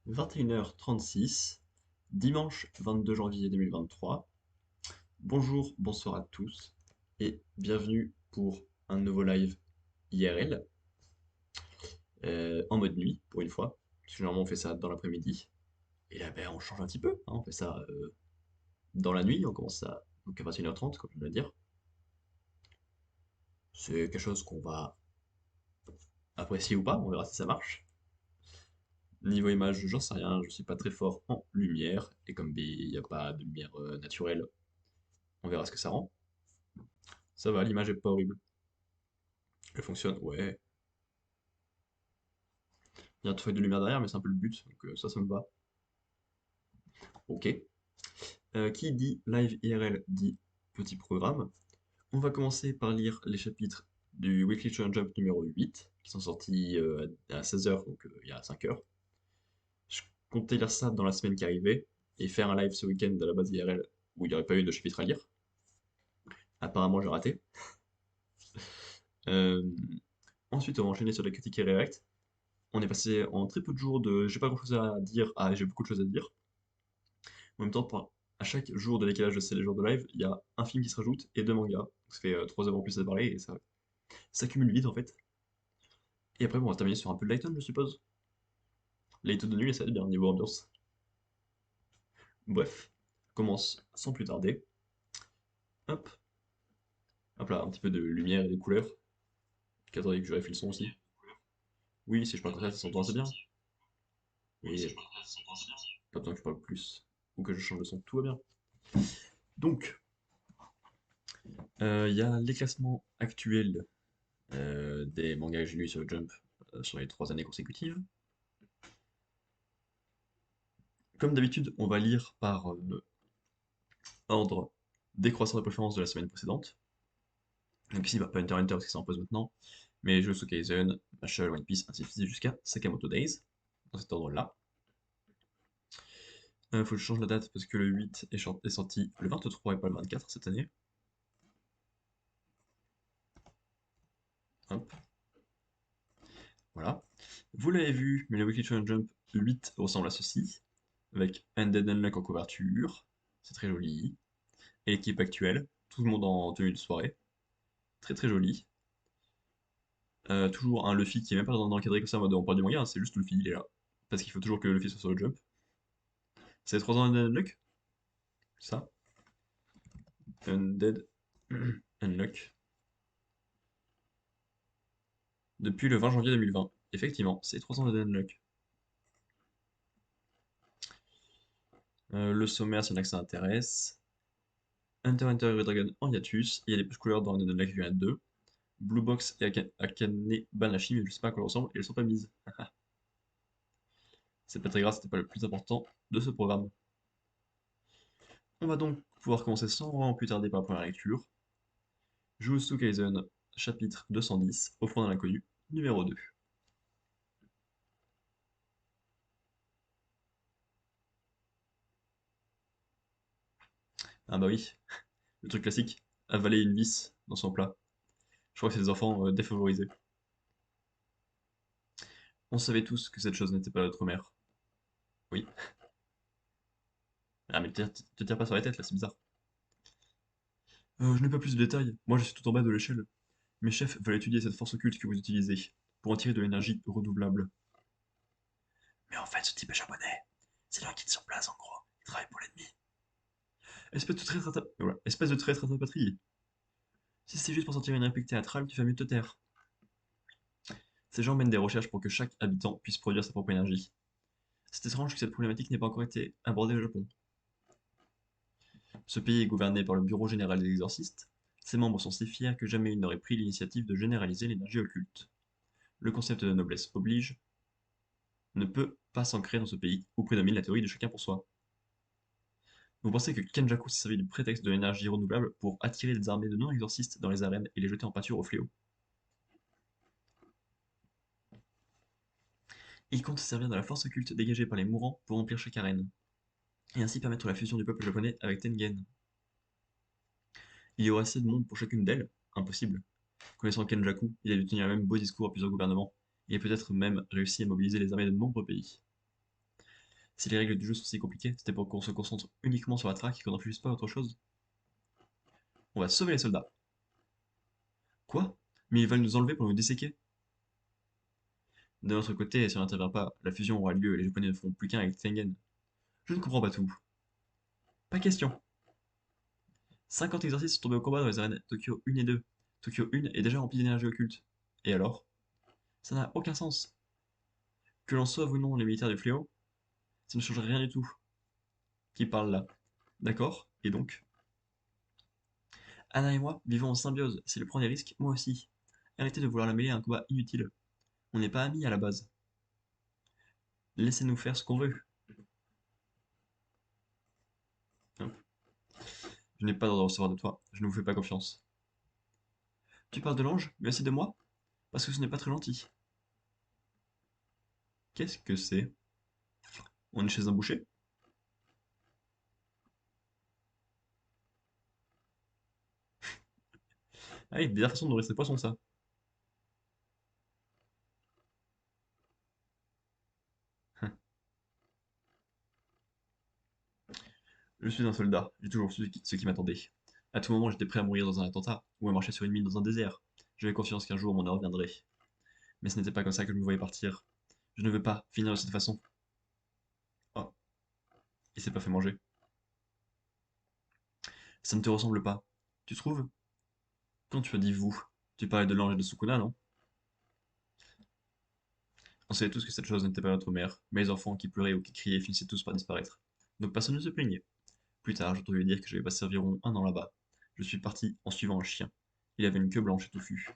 21h36, dimanche 22 janvier 2023. Bonjour, bonsoir à tous et bienvenue pour un nouveau live IRL en mode nuit pour une fois. Parce que généralement on fait ça dans l'après-midi. Et là on change un petit peu, hein, on fait ça dans la nuit, on commence à, donc à 21h30 comme je viens de le dire. C'est quelque chose qu'on va apprécier ou pas, on verra si ça marche. Niveau image, j'en sais rien, je suis pas très fort en lumière, et comme il n'y a pas de lumière naturelle, on verra ce que ça rend. Ça va, l'image est pas horrible. Elle fonctionne, ouais. Il y a un truc de lumière derrière, mais c'est un peu le but, donc ça me va. Ok. Qui dit live IRL dit petit programme. On va commencer par lire les chapitres du Weekly Shonen Jump numéro 8, qui sont sortis à 16h, donc il y a 5 heures. Je comptais lire ça dans la semaine qui arrivait, et faire un live ce week-end à la base IRL, où il n'y aurait pas eu de chapitre à lire. Apparemment, j'ai raté. Euh, Ensuite, on va enchaîner sur les critiques et react. On est passé en très peu de jours de j'ai pas grand chose à dire à j'ai beaucoup de choses à dire. En même temps, à chaque jour de décalage de ces jours de live, il y a un film qui se rajoute et deux mangas. Donc ça fait 3 heures en plus à parler et ça s'accumule vite en fait. Et après, bon, on va terminer sur un peu de Lighton, je suppose. Lighton de nuit, et ça va être bien niveau ambiance. Bref, on commence sans plus tarder. Hop, hop là, un petit peu de lumière et de couleurs. Attendez que je vérifie le son aussi. Oui, si je parle comme ça s'entend assez bien. Oui, pas besoin que je parle plus ou que je change de son, tout va bien. Donc, il y a les classements actuels des mangas que j'ai lus sur le Jump sur les 3 années consécutives. Comme d'habitude, on va lire par ordre décroissant de préférence de la semaine précédente. Donc ici, pas Hunter x Hunter parce que ça en pose maintenant, mais Jujutsu Kaisen, Mashle, One Piece, ainsi de suite jusqu'à Sakamoto Days, dans cet ordre-là. Faut que je change la date parce que le 8 est sorti le 23 et pas le 24 cette année. Hop, voilà. Vous l'avez vu, mais le Weekly Shonen Jump 8 ressemble à ceci, avec Undead Unluck en couverture, c'est très joli, et l'équipe actuelle, tout le monde en tenue de soirée, très très joli. Toujours un Luffy qui est même pas encadré comme ça en mode on parle du manga, hein, c'est juste Luffy, il est là. Parce qu'il faut toujours que Luffy soit sur le jump. C'est 3 ans Unluck, ça. Undead Unluck. Depuis le 20 janvier 2020. Effectivement, c'est 3 ans Unluck. Le sommaire, c'est là que ça intéresse. Hunter x Hunter et Red Dragon en hiatus. Il y a des plus couleurs dans Undead Unluck, il y en a 2. Blue Box et Akane Banashi, mais je sais pas à quoi elles ressemblent, et elles sont pas mises. C'est pas très grave, c'était pas le plus important de ce programme. On va donc pouvoir commencer sans vraiment plus tarder par la première lecture. Jujutsu Kaisen, chapitre 210, Offrande à l'inconnu, numéro 2. Ah bah oui, le truc classique, avaler une vis dans son plat. Je crois que c'est des enfants défavorisés. On savait tous que cette chose n'était pas notre mère. Oui. Ah mais te tire pas sur la tête là, c'est bizarre. Je n'ai pas plus de détails. Moi je suis tout en bas de l'échelle. Mes chefs veulent étudier cette force occulte que vous utilisez, pour en tirer de l'énergie renouvelable. Mais en fait, ce type est japonais. C'est lui qui est sur place en gros. Il travaille pour l'ennemi. Espèce de traître à ta... voilà. Espèce de traître à ta patrie. Si c'est juste pour sortir une réplique théâtrale, tu fais mieux de te taire. Ces gens mènent des recherches pour que chaque habitant puisse produire sa propre énergie. C'est étrange que cette problématique n'ait pas encore été abordée au Japon. Ce pays est gouverné par le Bureau général des exorcistes. Ses membres sont si fiers que jamais ils n'auraient pris l'initiative de généraliser l'énergie occulte. Le concept de noblesse oblige ne peut pas s'ancrer dans ce pays où prédomine la théorie de chacun pour soi. Vous pensez que Kenjaku s'est servi du prétexte de l'énergie renouvelable pour attirer des armées de non-exorcistes dans les arènes et les jeter en pâture au fléau? Il compte se servir de la force occulte dégagée par les mourants pour remplir chaque arène, et ainsi permettre la fusion du peuple japonais avec Tengen. Il y aura assez de monde pour chacune d'elles? Impossible. Connaissant Kenjaku, il a dû tenir le même beau discours à plusieurs gouvernements, et peut-être même réussi à mobiliser les armées de nombreux pays. Si les règles du jeu sont si compliquées, c'était pour qu'on se concentre uniquement sur la traque et qu'on n'en réfléchisse pas à autre chose. On va sauver les soldats. Quoi? Mais ils veulent nous enlever pour nous disséquer? De notre côté, si on n'intervient pas, la fusion aura lieu et les Japonais ne feront plus qu'un avec Tengen. Je ne comprends pas tout. Pas question. 50 exercices sont tombés au combat dans les arènes Tokyo 1 et 2. Tokyo 1 est déjà rempli d'énergie occulte. Et alors? Ça n'a aucun sens. Que l'on sauve ou non les militaires du fléau, ça ne change rien du tout. Qui parle là? D'accord? Et donc? Anna et moi vivons en symbiose. Si elle prend des risques, moi aussi. Arrêtez de vouloir la mêler à un combat inutile. On n'est pas amis à la base. Laissez-nous faire ce qu'on veut. Hop. Je n'ai pas d'ordre à recevoir de toi. Je ne vous fais pas confiance. Tu parles de l'ange, mais aussi de moi? Parce que ce n'est pas très gentil. Qu'est-ce que c'est? On est chez un boucher? Ah oui, bizarre façon de nourrir ses poissons, ça. Je suis un soldat. J'ai toujours su ce qui m'attendait. À tout moment, j'étais prêt à mourir dans un attentat ou à marcher sur une mine dans un désert. J'avais confiance qu'un jour mon heure viendrait. Mais ce n'était pas comme ça que je me voyais partir. Je ne veux pas finir de cette façon. Oh, il s'est pas fait manger. Ça ne te ressemble pas. Tu trouves? Quand tu as dit vous, tu parlais de l'ange et de Sukuna, non? On savait tous que cette chose n'était pas notre mère, mais les enfants qui pleuraient ou qui criaient finissaient tous par disparaître. Donc personne ne se plaignait. Plus tard, j'ai entendu dire que j'avais passé environ un an là-bas. Je suis parti en suivant un chien. Il avait une queue blanche et touffue.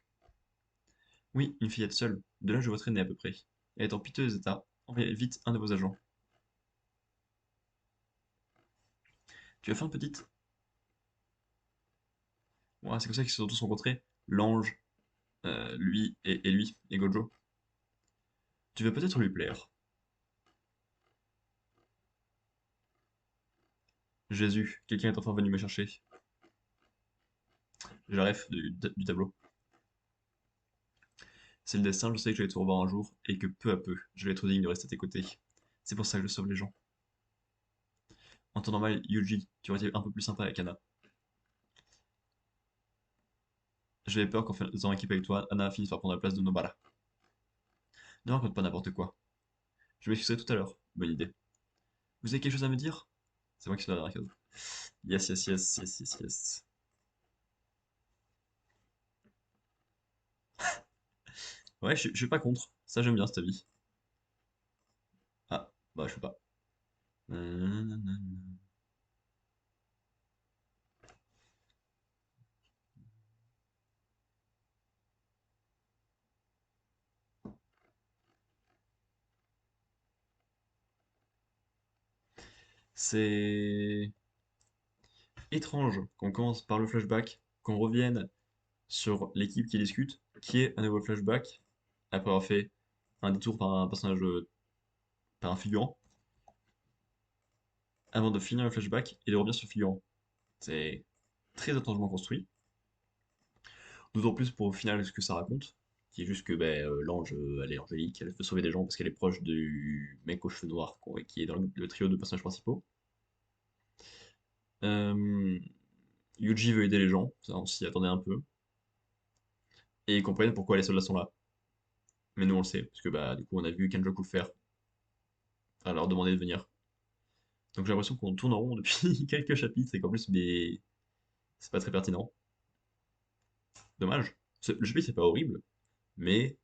Oui, une fillette seule, de l'âge de votre aîné à peu près. Elle est en piteux état. Envoyez vite un de vos agents. Tu as faim, petite? Ouais, c'est comme ça qu'ils se sont tous rencontrés. L'ange, lui et lui, et Gojo. Tu veux peut-être lui plaire. Jésus, quelqu'un est enfin venu me chercher. J'ai la ref du tableau. C'est le destin, je sais que je vais te revoir un jour, et que peu à peu, je vais être digne de rester à tes côtés. C'est pour ça que je sauve les gens. En temps normal, Yuji, tu aurais été un peu plus sympa avec Anna. J'avais peur qu'en faisant équipe avec toi, Anna finisse par prendre la place de Nobara. Ne raconte pas n'importe quoi. Je m'excuserai tout à l'heure. Bonne idée. Vous avez quelque chose à me dire? C'est moi qui suis la dernière case. Yes, yes, yes, yes, yes, yes. Ouais, je suis pas contre. Ça, j'aime bien cette avis. Ah, bah, je peux pas. Nanana. C'est étrange qu'on commence par le flashback, qu'on revienne sur l'équipe qui discute, qui est un nouveau flashback, après avoir fait un détour par un personnage, par un figurant, avant de finir le flashback et de revenir sur le figurant. C'est très étrangement construit, d'autant plus pour au final ce que ça raconte, qui est juste que ben, l'ange, elle est angélique, elle veut sauver des gens parce qu'elle est proche du mec aux cheveux noirs qui est dans le trio de personnages principaux. Euh, Yuji veut aider les gens, ça on s'y attendait un peu, et ils comprennent pourquoi les soldats sont là. Mais nous on le sait, parce que bah du coup on a vu Kenjaku le faire, à leur demander de venir. Donc j'ai l'impression qu'on tourne en rond depuis quelques chapitres et qu'en plus mais c'est pas très pertinent. Dommage. Le chapitre c'est pas horrible, mais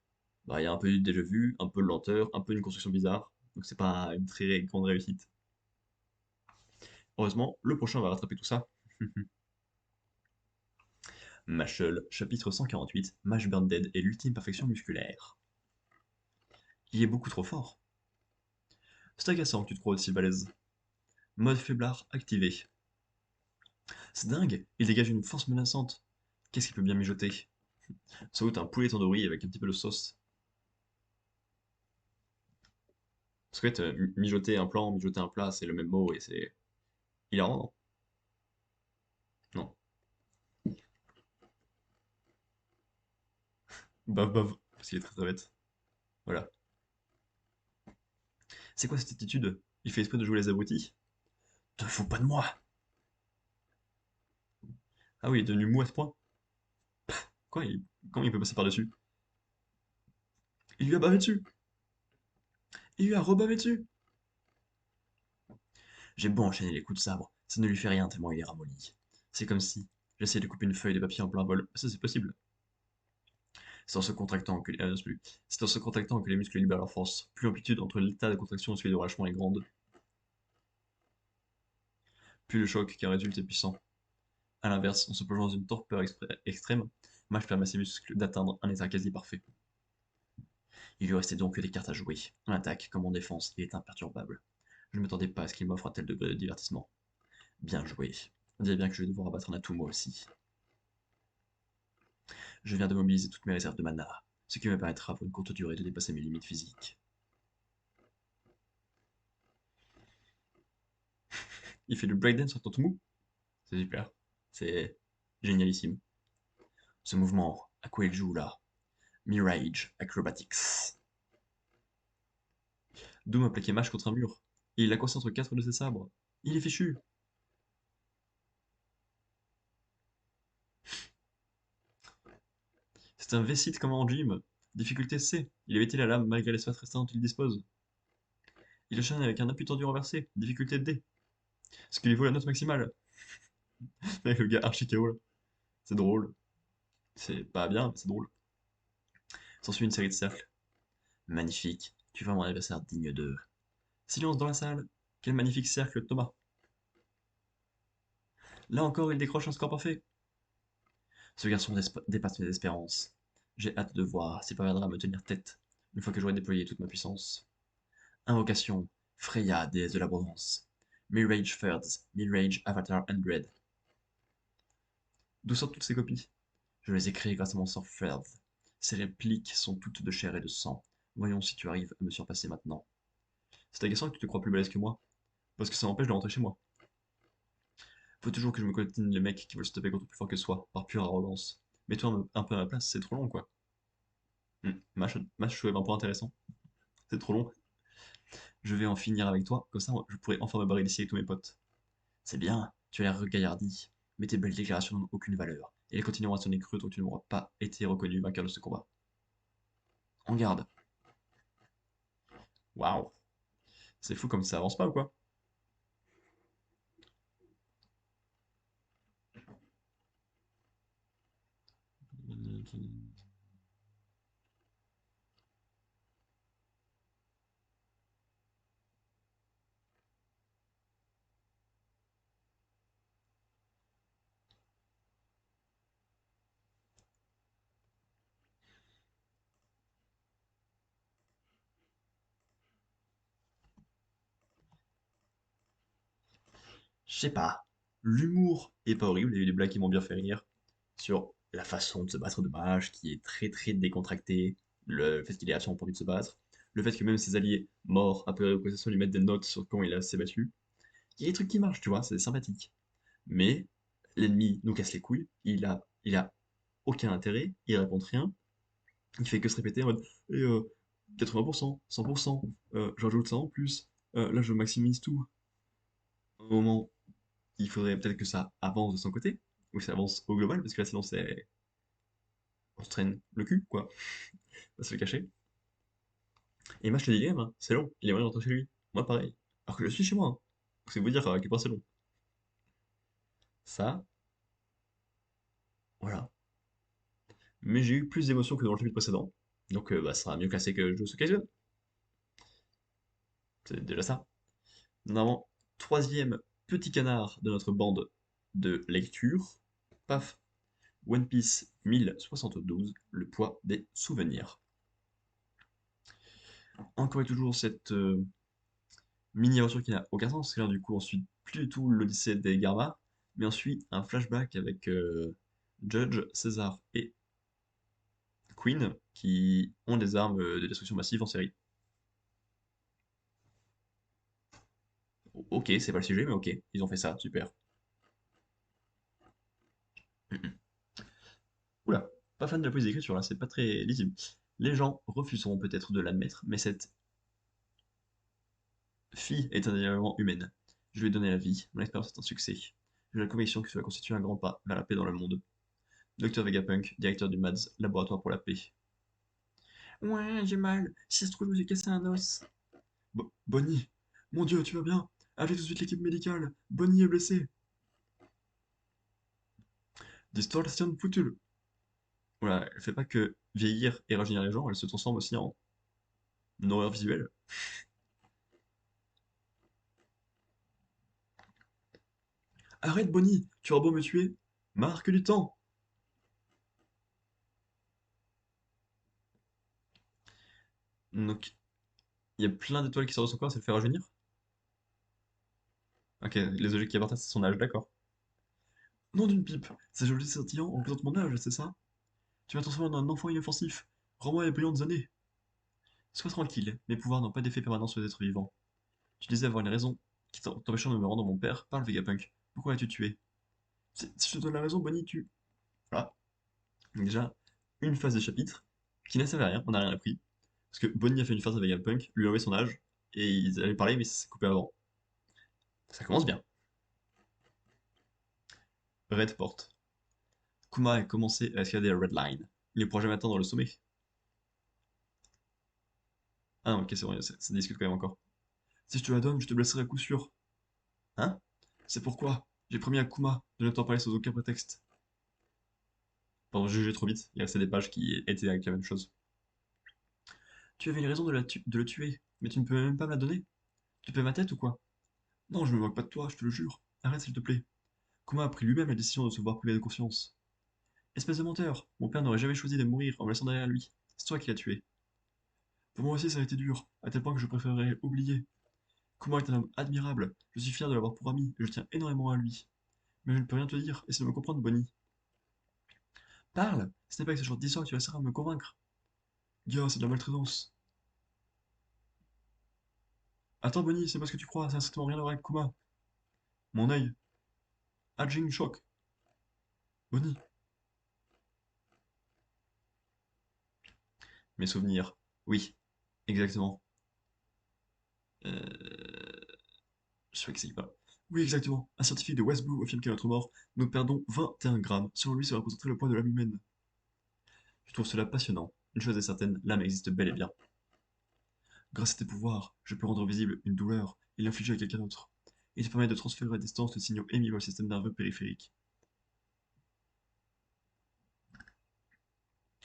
bah, il y a un peu du déjà vu, un peu de lenteur, un peu d'une construction bizarre. Donc c'est pas une très grande réussite. Heureusement, le prochain va rattraper tout ça. Mashal, chapitre 148, Mash Burn Dead et l'ultime perfection musculaire. Il est beaucoup trop fort. C'est agaçant que tu te crois aussi balèze. Mode faiblard activé. C'est dingue, il dégage une force menaçante. Qu'est-ce qu'il peut bien mijoter? Sans doute un poulet tandoori avec un petit peu de sauce. Parce que mijoter un plan, mijoter un plat, c'est le même mot et c'est hilarant, non? Non. Bave bave, parce qu'il est très très bête. Voilà. C'est quoi cette attitude? Il fait exprès de jouer les abrutis. Te fous pas de moi! Ah oui, il est devenu mou à ce point. Quoi, comment il peut passer par-dessus? Il lui a bavé dessus! Il lui a rebavé dessus! J'ai beau enchaîner les coups de sabre, ça ne lui fait rien tellement il est ramolli. C'est comme si j'essayais de couper une feuille de papier en plein vol. Ça, c'est possible. C'est en se contractant que, c'est en se contractant que les muscles libèrent leur force. Plus l'amplitude entre l'état de contraction et celui de relâchement est grande, plus le choc qui en résulte est puissant. A l'inverse, en se plongeant dans une torpeur extrême, Mage permet à ses muscles d'atteindre un état quasi parfait. Il lui restait donc que des cartes à jouer. En attaque comme en défense, il est imperturbable. Je ne m'attendais pas à ce qu'il m'offre un tel degré de divertissement. Bien joué. On dirait bien que je vais devoir abattre un atout moi aussi. Je viens de mobiliser toutes mes réserves de mana, ce qui me permettra pour une courte durée de dépasser mes limites physiques. Il fait du breakdance sur ton mou. C'est super. C'est génialissime. Ce mouvement, à quoi il joue là? Mirage Acrobatics. Doom a plaqué Mage contre un mur. Et il l'a coincé entre 4 de ses sabres. Il est fichu. C'est un V-Site comme en gym. Difficulté C. Il avait la lame malgré l'espace restreint dont il dispose. Il enchaîne avec un appui tendu renversé. Difficulté D. Ce qui lui vaut la note maximale. Avec le gars archi KO là. C'est drôle. C'est pas bien, mais c'est drôle. S'ensuit une série de cercles. Magnifique. Tu vois mon adversaire digne de. Silence dans la salle. Quel magnifique cercle, Thomas. Là encore, il décroche un score parfait. Ce garçon dépasse mes espérances. J'ai hâte de voir s'il parviendra à me tenir tête une fois que j'aurai déployé toute ma puissance. Invocation, Freya, déesse de l'abondance. Mirage Thirds, Mirage Avatar Undread. D'où sortent toutes ces copies? Je les ai créées grâce à mon sort Third. Ces répliques sont toutes de chair et de sang. Voyons si tu arrives à me surpasser maintenant. C'est agaçant que tu te crois plus balèze que moi, parce que ça m'empêche de rentrer chez moi. Faut toujours que je me coltine les mecs qui veulent se taper contre plus fort que soi, par pure arrogance. Mets-toi un peu à ma place, c'est trop long quoi. Match un point intéressant. C'est trop long. Je vais en finir avec toi, comme ça je pourrai enfin me barrer d'ici avec tous mes potes. C'est bien, tu as l'air regaillardi, mais tes belles déclarations n'ont aucune valeur, et elles continueront à sonner creux tant que tu n'auras pas été reconnu vainqueur de ce combat. En garde. Waouh. C'est fou comme ça avance pas ou quoi? Je sais pas. L'humour est pas horrible, il y a eu des blagues qui m'ont bien fait rire sur la façon de se battre de Mage, qui est très très décontractée, le fait qu'il ait absolument pas envie de se battre, le fait que même ses alliés morts, après réquisition, lui mettent des notes sur comment il s'est battu. Il y a des trucs qui marchent, tu vois, c'est sympathique. Mais l'ennemi nous casse les couilles, il a aucun intérêt, il raconte rien, il fait que se répéter en mode et 80%, 100%, j'en rajoute ça en plus, là je maximise tout. Au moment, il faudrait peut-être que ça avance de son côté, ou que ça avance au global, parce que là sinon c'est. On se traîne le cul, quoi, on va se le cacher. Et moi je te dis, hein, c'est long, il aimerait rentrer chez lui. Moi pareil. Alors que je suis chez moi, hein. C'est vous dire à quel point c'est long. Ça, voilà. Mais j'ai eu plus d'émotions que dans le chapitre précédent, donc bah, ça sera mieux classé que Jujutsu Kaisen. C'est déjà ça. Normalement, troisième petit canard de notre bande de lecture. Paf, One Piece 1072, le poids des souvenirs. Encore et toujours cette mini-aventure qui n'a aucun sens, parce que là, du coup, on suit plus du tout l'Odyssée des Garma, mais on suit un flashback avec Judge, César et Queen qui ont des armes de destruction massive en série. Ok, c'est pas le sujet, mais ok, ils ont fait ça, super. Oula, pas fan de la poésie d'écriture là, c'est pas très lisible. Les gens refuseront peut-être de l'admettre, mais cette Cette fille est indéniablement humaine. Je lui ai donné la vie, mon expérience est un succès. J'ai la conviction que cela constitue un grand pas vers la paix dans le monde. Docteur Vegapunk, directeur du MADS, Laboratoire pour la paix. Ouais, j'ai mal. Si ça se trouve, je me suis cassé un os. Bonnie! Mon Dieu, tu vas bien? Appelez tout de suite l'équipe médicale. Bonnie est blessée. Distorsion future. Voilà, elle fait pas que vieillir et rajeunir les gens, elle se transforme aussi en une horreur visuelle. Arrête, Bonnie! Tu auras beau me tuer. Marque du temps! Donc, il y a plein d'étoiles qui sortent de son corps, ça le fait rajeunir? Ok, les objets qui appartiennent, c'est son âge, d'accord. Nom d'une pipe! Ces objets scintillants représentent mon âge, c'est ça? Tu m'as transformé en un enfant inoffensif. Rends-moi les brillantes années. Sois tranquille, mes pouvoirs n'ont pas d'effet permanent sur les êtres vivants. Tu disais avoir une raison qui t'empêchant de me rendre mon père. Parle, Vegapunk. Pourquoi l'as-tu tué? Si je te donne la raison, Bonnie, tu... Ah, donc déjà, une phase de chapitre qui ne savait rien, on n'a rien appris. Parce que Bonnie a fait une phase avec Vegapunk, lui a envoyé son âge, et ils allaient parler, mais ça s'est coupé avant. Ça commence bien. Red Port. Kuma a commencé à escalader la Red Line. Il ne pourra jamais atteindre le sommet. Ah non, ok, c'est vrai, ça discute quand même encore. Si je te la donne, je te blesserai à coup sûr. Hein? C'est pourquoi j'ai promis à Kuma de ne t'en parler sous aucun prétexte. Pardon, j'ai jugé trop vite, il restait des pages qui étaient avec la même chose. Tu avais une raison de le tuer, mais tu ne peux même pas me la donner. Tu paies ma tête ou quoi? Non, je me moque pas de toi, je te le jure. Arrête s'il te plaît. Kuma a pris lui-même la décision de se voir privé de conscience. Espèce de menteur, mon père n'aurait jamais choisi de mourir en me laissant derrière lui. C'est toi qui l'as tué. Pour moi aussi ça a été dur, à tel point que je préférerais oublier. Kuma est un homme admirable, je suis fier de l'avoir pour ami, et je tiens énormément à lui. Mais je ne peux rien te dire, essaie de me comprendre, Bonnie. Parle! Ce n'est pas avec ce genre d'histoire que tu vas essayer de me convaincre. Gars, c'est de la maltraitance. Attends, Bonnie, c'est pas ce que tu crois, ça n'a strictement rien à voir avec Kuma. Mon œil. Ajing choc. Bonnie. Mes souvenirs. Oui, exactement. Je sais que c'est pas. Oui, exactement. Un scientifique de West Blue affirme qu'à notre mort, nous perdons 21 grammes. Selon lui, ça représenterait le poids de l'âme humaine. Je trouve cela passionnant. Une chose est certaine, l'âme existe bel et bien. Grâce à tes pouvoirs, je peux rendre visible une douleur et l'infliger à quelqu'un d'autre. Et te permet de transférer à distance les signaux émis par le système nerveux périphérique.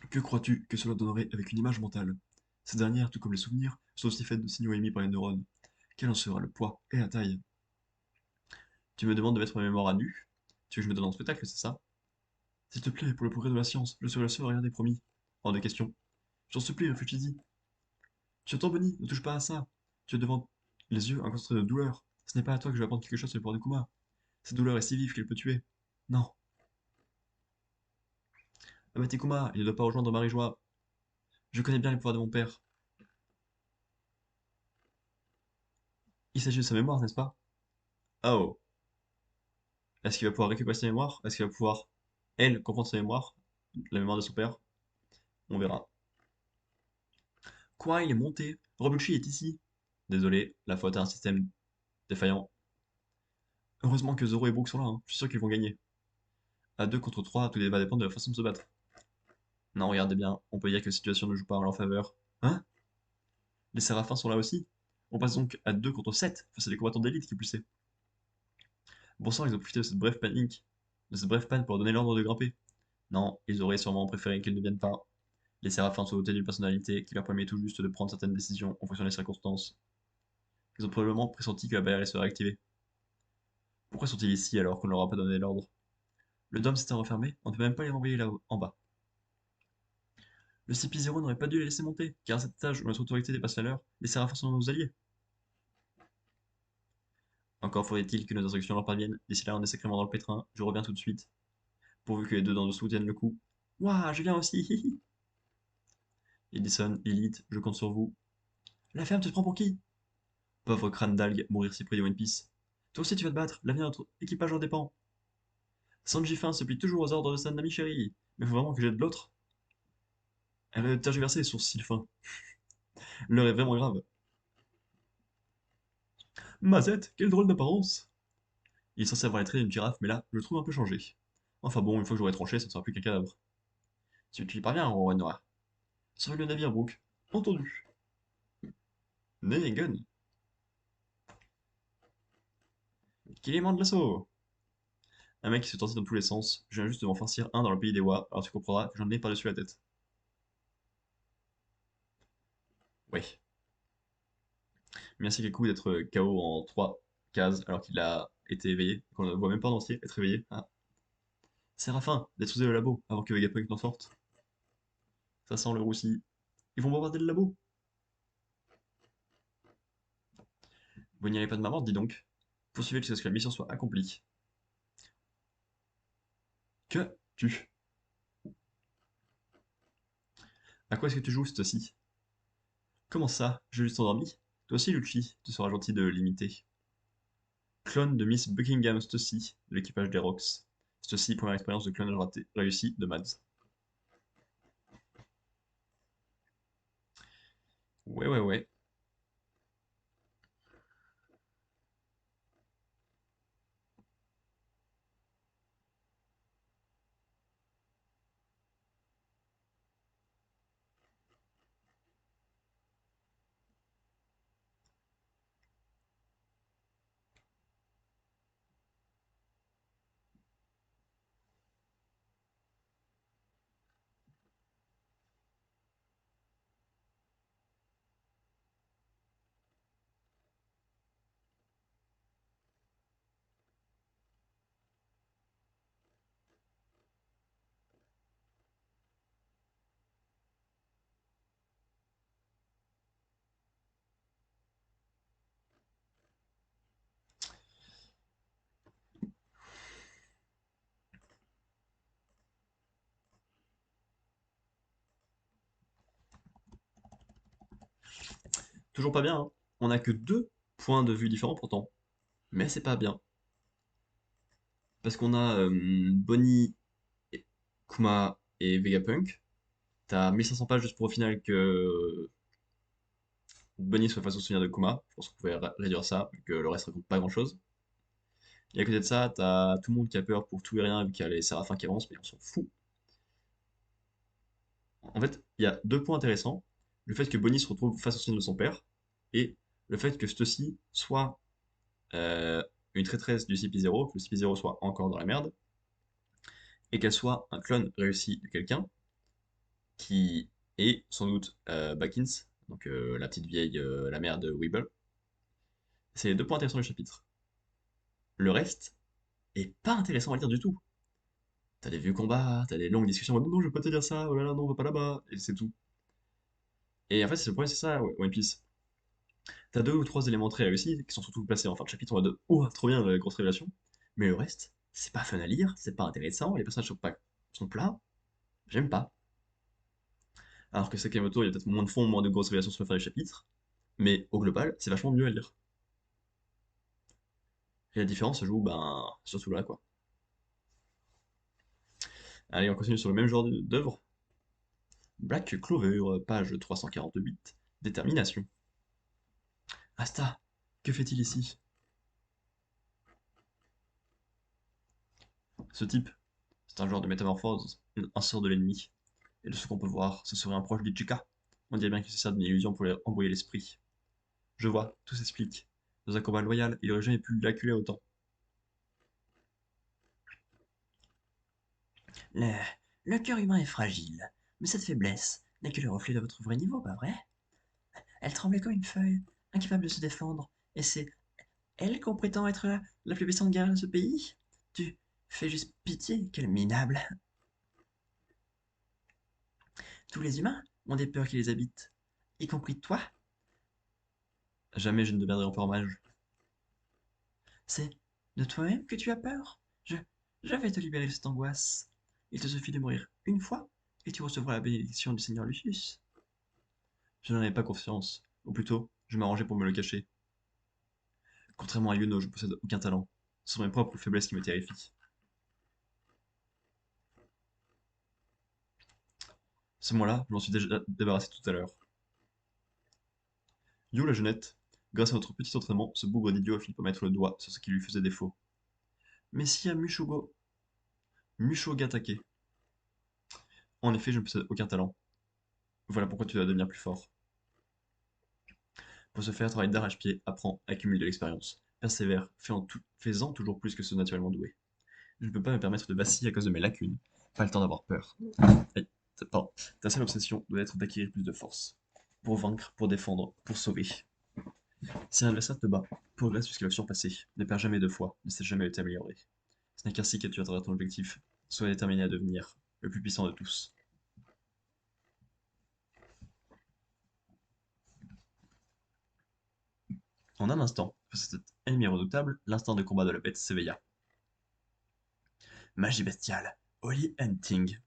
Que crois-tu que cela donnerait avec une image mentale? Ces dernières, tout comme les souvenirs, sont aussi faites de signaux émis par les neurones. Quel en sera le poids et la taille? Tu me demandes de mettre ma mémoire à nu? Tu veux que je me donne en spectacle, c'est ça? S'il te plaît, pour le progrès de la science, je serai le seul à regarder, promis. Hors de question. J'en supplie, réfléchis-y. Tu entends, Bonnie? Ne touche pas à ça. Tu as devant les yeux un concentré de douleur. Ce n'est pas à toi que je vais apprendre quelque chose sur le pouvoir de Kuma. Cette douleur est si vive qu'elle peut tuer. Non. Abatez Kuma, il ne doit pas rejoindre Marie-Joie. Je connais bien les pouvoirs de mon père. Il s'agit de sa mémoire, n'est-ce pas? Ah oh. Est-ce qu'il va pouvoir récupérer sa mémoire? Est-ce qu'il va pouvoir, elle, comprendre sa mémoire? La mémoire de son père? On verra. Quoi, il est monté? Robuchi est ici. Désolé, la faute à un système défaillant. Heureusement que Zoro et Brook sont là, hein. Je suis sûr qu'ils vont gagner. À 2 contre 3, tout va dépendre de la façon de se battre. Non, regardez bien, on peut dire que la situation ne joue pas en leur faveur. Hein? Les Séraphins sont là aussi? On passe donc à 2 contre 7 face à des combattants d'élite qui plus est. Bon sang, ils ont profité de cette brève panne pour donner l'ordre de grimper. Non, ils auraient sûrement préféré qu'ils ne viennent pas. Les Séraphins sont dotés d'une personnalité qui leur permet tout juste de prendre certaines décisions en fonction des circonstances. Ils ont probablement pressenti que la barrière serait activée. Pourquoi sont-ils ici alors qu'on ne leur a pas donné l'ordre? Le dôme s'était refermé, on ne peut même pas les renvoyer là-haut, en bas. Le CP0 n'aurait pas dû les laisser monter, car à cet étage où notre autorité dépasse la leur, les Séraphins sont nos alliés. Encore faudrait-il que nos instructions leur parviennent. D'ici là, on est sacrément dans le pétrin. Je reviens tout de suite. Pourvu que les deux d'en dessous tiennent le coup. Ouah, je viens aussi. Edison, Elite, je compte sur vous. La ferme, tu te prends pour qui? Pauvre crâne d'algue, mourir si près de One Piece. Toi aussi, tu vas te battre. L'avenir de notre équipage en dépend. Sanji Fin se plie toujours aux ordres de sa Nami chérie. Mais faut vraiment que j'aide l'autre? Elle a tergiversé les sourcils fins. L'heure est vraiment grave. Mazette, quelle drôle d'apparence! Il est censé avoir les traits d'une girafe, mais là, je le trouve un peu changé. Enfin bon, une fois que j'aurai tranché, ça ne sera plus qu'un cadavre. Si tu y parviens, Roi Noir. Surveille le navire, Brooke. Entendu. Nenegun. Qu'il aimant de l'assaut! Un mec qui se tordit dans tous les sens. Je viens juste de m'en farcir un dans le pays des Wa, alors tu comprendras que j'en ai par-dessus la tête. Ouais. Merci Kekou d'être KO en 3 cases alors qu'il a été éveillé, qu'on ne voit même pas en entier être éveillé. Ah. Séraphin, détruisez le labo avant que Vegapunk n'en sorte. Ça sent le roussi. Ils vont bombarder le labo. Vous n'y allez pas de ma mort, dis donc. Poursuivez jusqu'à ce que la mission soit accomplie. Que tu? À quoi est-ce que tu joues, ci? Comment ça? J'ai juste endormi? Toi aussi, Lucci, tu seras gentil de l'imiter. Clone de Miss Buckingham Stussy, de l'équipage des Rocks. Stussy, première expérience de clonage raté, réussie de Mads. Ouais, ouais, ouais. Toujours pas bien, hein. On a que deux points de vue différents pourtant. Mais c'est pas bien. Parce qu'on a Bonnie, Kuma et Vegapunk. T'as 1500 pages juste pour au final que Bonnie soit face au souvenir de Kuma. Je pense qu'on pouvait réduire ça, vu que le reste raconte pas grand-chose. Et à côté de ça, t'as tout le monde qui a peur pour tout et rien, vu qu'il y a les séraphins qui avancent, mais on s'en fout. En fait, il y a deux points intéressants. Le fait que Bonnie se retrouve face au souvenir de son père, et le fait que Stussy soit euh, une traîtresse du CP0, que le CP0 soit encore dans la merde, et qu'elle soit un clone réussi de quelqu'un qui est sans doute Backins, donc la petite vieille, la mère de Weeble. C'est les deux points intéressants du chapitre. Le reste est pas intéressant à lire du tout. T'as des vieux combats, t'as des longues discussions, non, non, je vais pas te dire ça, oh là là, non, on va pas là-bas, et c'est tout. Et en fait, c'est le problème, c'est ça, One Piece. T'as deux ou trois éléments très réussis, qui sont surtout placés en fin de chapitre, en mode, oh, trop bien, la grosse révélation. Mais le reste, c'est pas fun à lire, c'est pas intéressant, les personnages sont plats, j'aime pas. Alors que Sakamoto, il y a peut-être moins de fond, moins de grosses révélations sur la fin du chapitre, mais au global, c'est vachement mieux à lire. Et la différence se joue, ben, surtout là, quoi. Allez, on continue sur le même genre d'œuvre. Black Clover, page 348, Détermination. Asta, que fait-il ici? Ce type, c'est un genre de métamorphose, un sort de l'ennemi. Et de ce qu'on peut voir, ce serait un proche d'Ichika. On dirait bien qu'il se sert d'une illusion pour embrouiller l'esprit. Je vois, tout s'explique. Dans un combat loyal, il aurait jamais pu l'acculer autant. Le, le cœur humain est fragile, mais cette faiblesse n'est que le reflet de votre vrai niveau, pas vrai? Elle tremblait comme une feuille, incapable de se défendre, et c'est elle qu'on prétend être la plus puissante guerrière de ce pays? Tu fais juste pitié, quel minable. Tous les humains ont des peurs qui les habitent, y compris toi. Jamais je ne deviendrai empereur mage. C'est de toi-même que tu as peur? Je vais te libérer de cette angoisse. Il te suffit de mourir une fois, et tu recevras la bénédiction du Seigneur Lucius. Je n'en avais pas confiance. Ou plutôt, je m'arrangeais pour me le cacher. Contrairement à Yuno, je ne possède aucun talent. Ce sont mes propres faiblesses qui me terrifient. Ce mois-là, je m'en suis déjà débarrassé tout à l'heure. You la jeunette? Grâce à notre petit entraînement, ce bougre d'idiot a fini par mettre le doigt sur ce qui lui faisait défaut. Messia Mushogatake. En effet, je ne possède aucun talent. Voilà pourquoi tu dois devenir plus fort. Pour ce faire, travaille d'arrache-pied, apprends, accumule de l'expérience. Persévère, fais-en toujours plus que ceux naturellement doués. Je ne peux pas me permettre de vaciller à cause de mes lacunes. Pas le temps d'avoir peur. Aïe, pardon. Ta seule obsession doit être d'acquérir plus de force. Pour vaincre, pour défendre, pour sauver. Si un adversaire te bat, progresse jusqu'à le surpasser. Ne perds jamais de foi, ne cesse jamais de t'améliorer. Ce n'est qu'ainsi que tu atteindras ton objectif. Sois déterminé à devenir le plus puissant de tous. En un instant, face à cet ennemi redoutable, l'instinct de combat de la bête s'éveilla. Magie bestiale, Holy Hunting.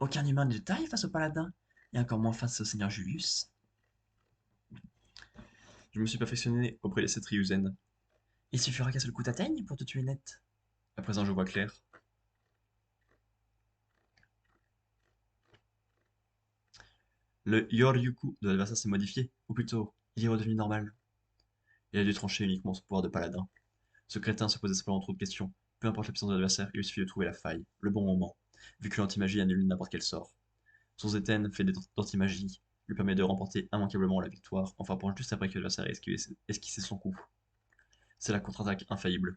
Aucun humain n'est de taille face au paladin, et encore moins face au seigneur Julius. Je me suis perfectionné auprès des 7 Ryuzen. Il suffira qu'un seul coup t'atteigne pour te tuer net. À présent, je vois clair. Le Yoryuku de l'adversaire s'est modifié, ou plutôt, il est redevenu normal. Il a dû trancher uniquement son pouvoir de paladin. Ce crétin se posait simplement trop de questions. Peu importe la puissance de l'adversaire, il lui suffit de trouver la faille, le bon moment, vu que l'antimagie annule n'importe quel sort. Son Zeten, fait d'antimagie, lui permet de remporter immanquablement la victoire en frappant juste après que l'adversaire ait esquissé son coup. C'est la contre-attaque infaillible.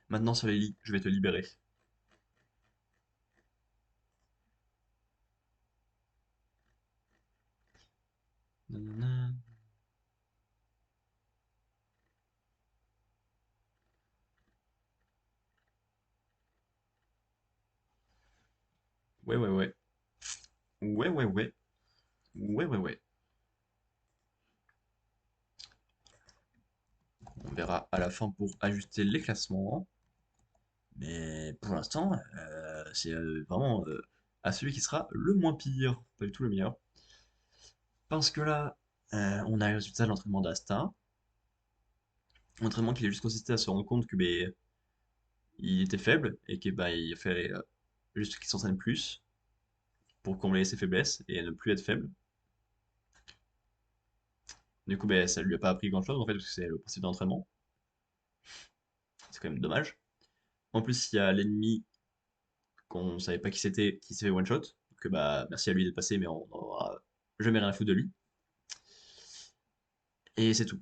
Maintenant, Soleil, je vais te libérer. Nanana. Ouais, ouais, ouais. Ouais, ouais, ouais. Ouais, ouais, ouais. On verra à la fin pour ajuster les classements. Mais pour l'instant, c'est vraiment à celui qui sera le moins pire, pas du tout le meilleur. Parce que là, on a le résultat de l'entraînement d'Asta. Entraînement qu'il a juste consisté à se rendre compte que il était faible et qu'il il fallait juste qu'il s'entraîne plus pour combler ses faiblesses et ne plus être faible. Du coup, ça lui a pas appris grand chose en fait, parce que c'est le principe d'entraînement. C'est quand même dommage. En plus, il y a l'ennemi qu'on savait pas qui c'était, qui s'est fait one shot. Donc merci à lui d'être passé, mais on n'aura jamais rien à foutre de lui. Et c'est tout.